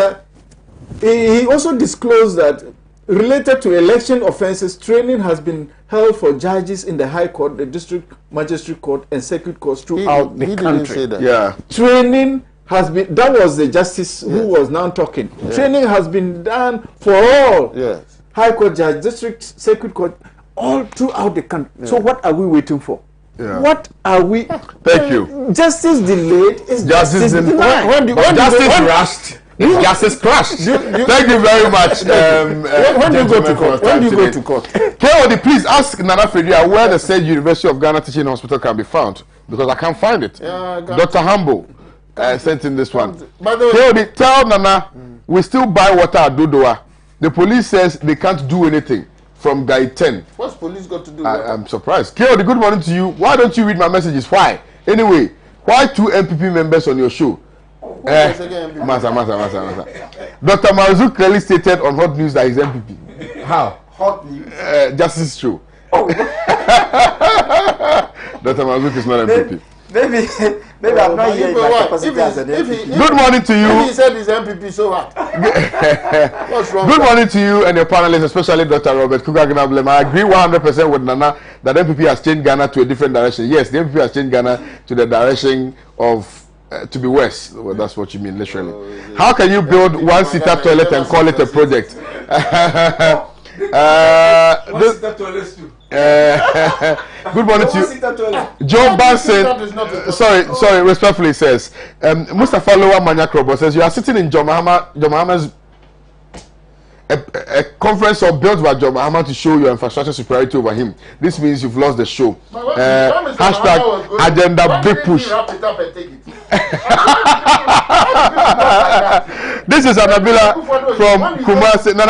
he also disclosed that related to election offences, training has been held for judges in the High Court, the District Magistrate Court, and Circuit Courts throughout the country. Didn't say that. Yeah. Training has been, that was the justice who was now talking. Yeah. Training has been done for all. Yes. High Court judge, District, Circuit Court, all throughout the country. Yeah. So what are we waiting for? Yeah. What are we? Thank you. Justice delayed is justice denied. When justice rushed, justice crashed. Thank you very much. When do you go to court? When do you go to court? KOD, please ask Nana Fedia where the said University of Ghana Teaching Hospital can be found, because I can't find it. Yeah, Dr. Hambo sent in this one. By the way, KOD, tell Nana we still buy water at Dodoa. The police says they can't do anything from Guy 10. what's police got to do with I'm surprised. KOD, good morning to you. Why don't you read my messages? Why? Anyway, why 2 MPP members on your show? Masa. Dr. Marzuk clearly stated on Hot News that he's MPP. How? hot news? Justice Show. Dr. Marzuk is not MPP. Maybe I'm not hearing my capacity as an MPP. Good morning to you. If he said he's MPP, so what? What's wrong? Good morning to you and your panelists, especially Dr. Robert Kuka-Gnablem. I agree 100% with Nana that MPP has changed Ghana to a different direction. Yes, the MPP has changed Ghana to the direction of to be worse. Well, that's what you mean, literally. How can you build one-seater toilet and call it a project? Good morning to you. Joe Banson, sorry, respectfully says, Mustafa Lowa Manya Krobo says, you are sitting in John Mahama's a conference or built by John Mahama to show your infrastructure superiority over him. This means you've lost the show. Hashtag agenda big push. This is Anabila from Kumasi. No,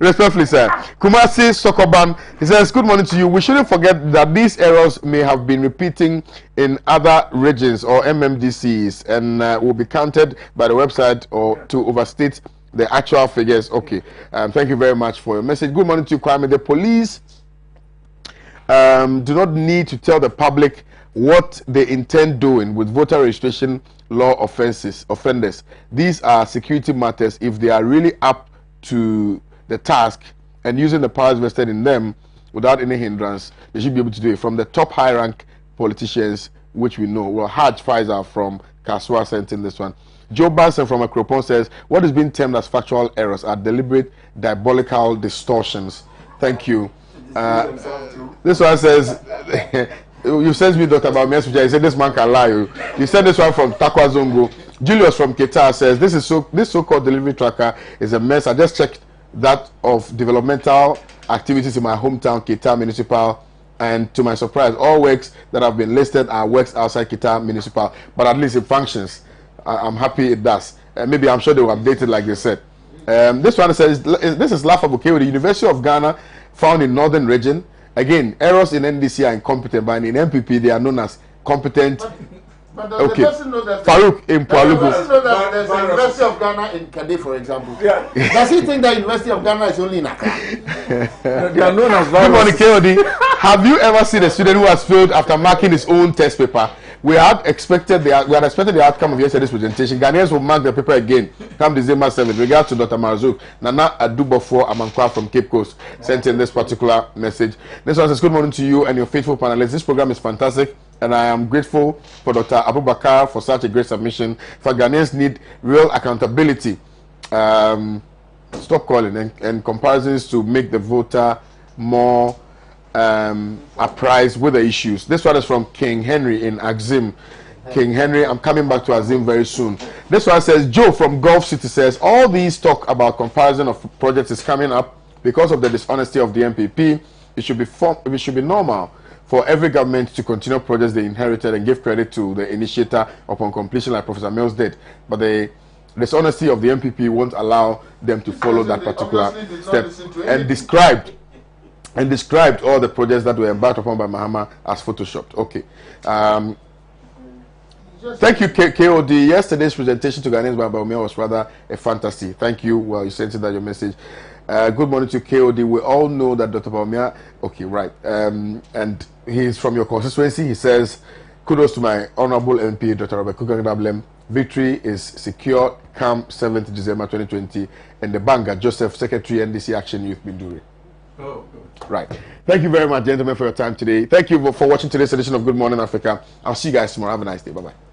respectfully, sir. Kumasi Sokoban. He says, good morning to you. We shouldn't forget that these errors may have been repeating in other regions or MMDCs and will be counted by the website or to overstate the actual figures. Okay. Thank you very much for your message. Good morning to you, Kwame. The police do not need to tell the public what they intend doing with voter registration law offenders. These are security matters. If they are really up to the task and using the powers vested in them without any hindrance, they should be able to do it. From the top high rank politicians, which we know. Well, Haj Pfizer from Kaswa sent in this one. Joe Banson from Akropon says, what is being termed as factual errors are deliberate diabolical distortions. Thank you. This one says, you sent me Dr. Baumia's picture. You said this man can lie. You sent this one from Takwa Zongo. Julius from Qatar says, this so-called delivery tracker is a mess. I just checked that of developmental activities in my hometown, Qatar Municipal, and to my surprise, all works that have been listed are works outside Qatar Municipal, but at least it functions. I'm happy it does. Maybe I'm sure they will update it like they said. This one says, this is laughable. The University of Ghana found in northern region. Again, errors in NDC are incompetent, but in MPP they are known as competent. But okay. The person know that Farouk in Pualugu. The person know that there's a University of Ghana in Kade, for example. Yeah. Does he think that University of Ghana is only in Accra? They are known as viruses. Good morning, KOD. Have you ever seen a student who has failed after marking his own test paper? We had expected the outcome of yesterday's presentation. Ghanaians will mark the paper again come December 7th. Regards to Dr. Marzuk. Nana Adubofo Amankwa from Cape Coast sent in this particular message. This one says, good morning to you and your faithful panelists. This program is fantastic and I am grateful for Dr. Abubakar for such a great submission. For Ghanaians need real accountability. Stop calling and comparisons to make the voter more apprised with the issues. This one is from King Henry in Axim. King Henry, I'm coming back to Axim very soon. This one says, Joe from Gulf City says, all these talk about comparison of projects is coming up because of the dishonesty of the MPP. It should be normal for every government to continue projects they inherited and give credit to the initiator upon completion, like Professor Mills did. But the dishonesty of the MPP won't allow them to follow that particular step. And described all the projects that were embarked upon by Mahama as photoshopped. Okay. Thank you, KOD. Yesterday's presentation to Ghanaians by Baumia was rather a fantasy. Thank you. Well, you sent in that your message. Good morning to KOD. We all know that Dr. Baumia, okay, right. And he's from your constituency. He says, kudos to my honorable MP, Dr. Robert Kugandablem. Victory is secure come 7th December 2020. And the Banga Joseph, Secretary NDC Action Youth Binduri. Oh, good. Right. Thank you very much, gentlemen, for your time today. Thank you for watching today's edition of Good Morning Africa. I'll see you guys tomorrow. Have a nice day. Bye-bye.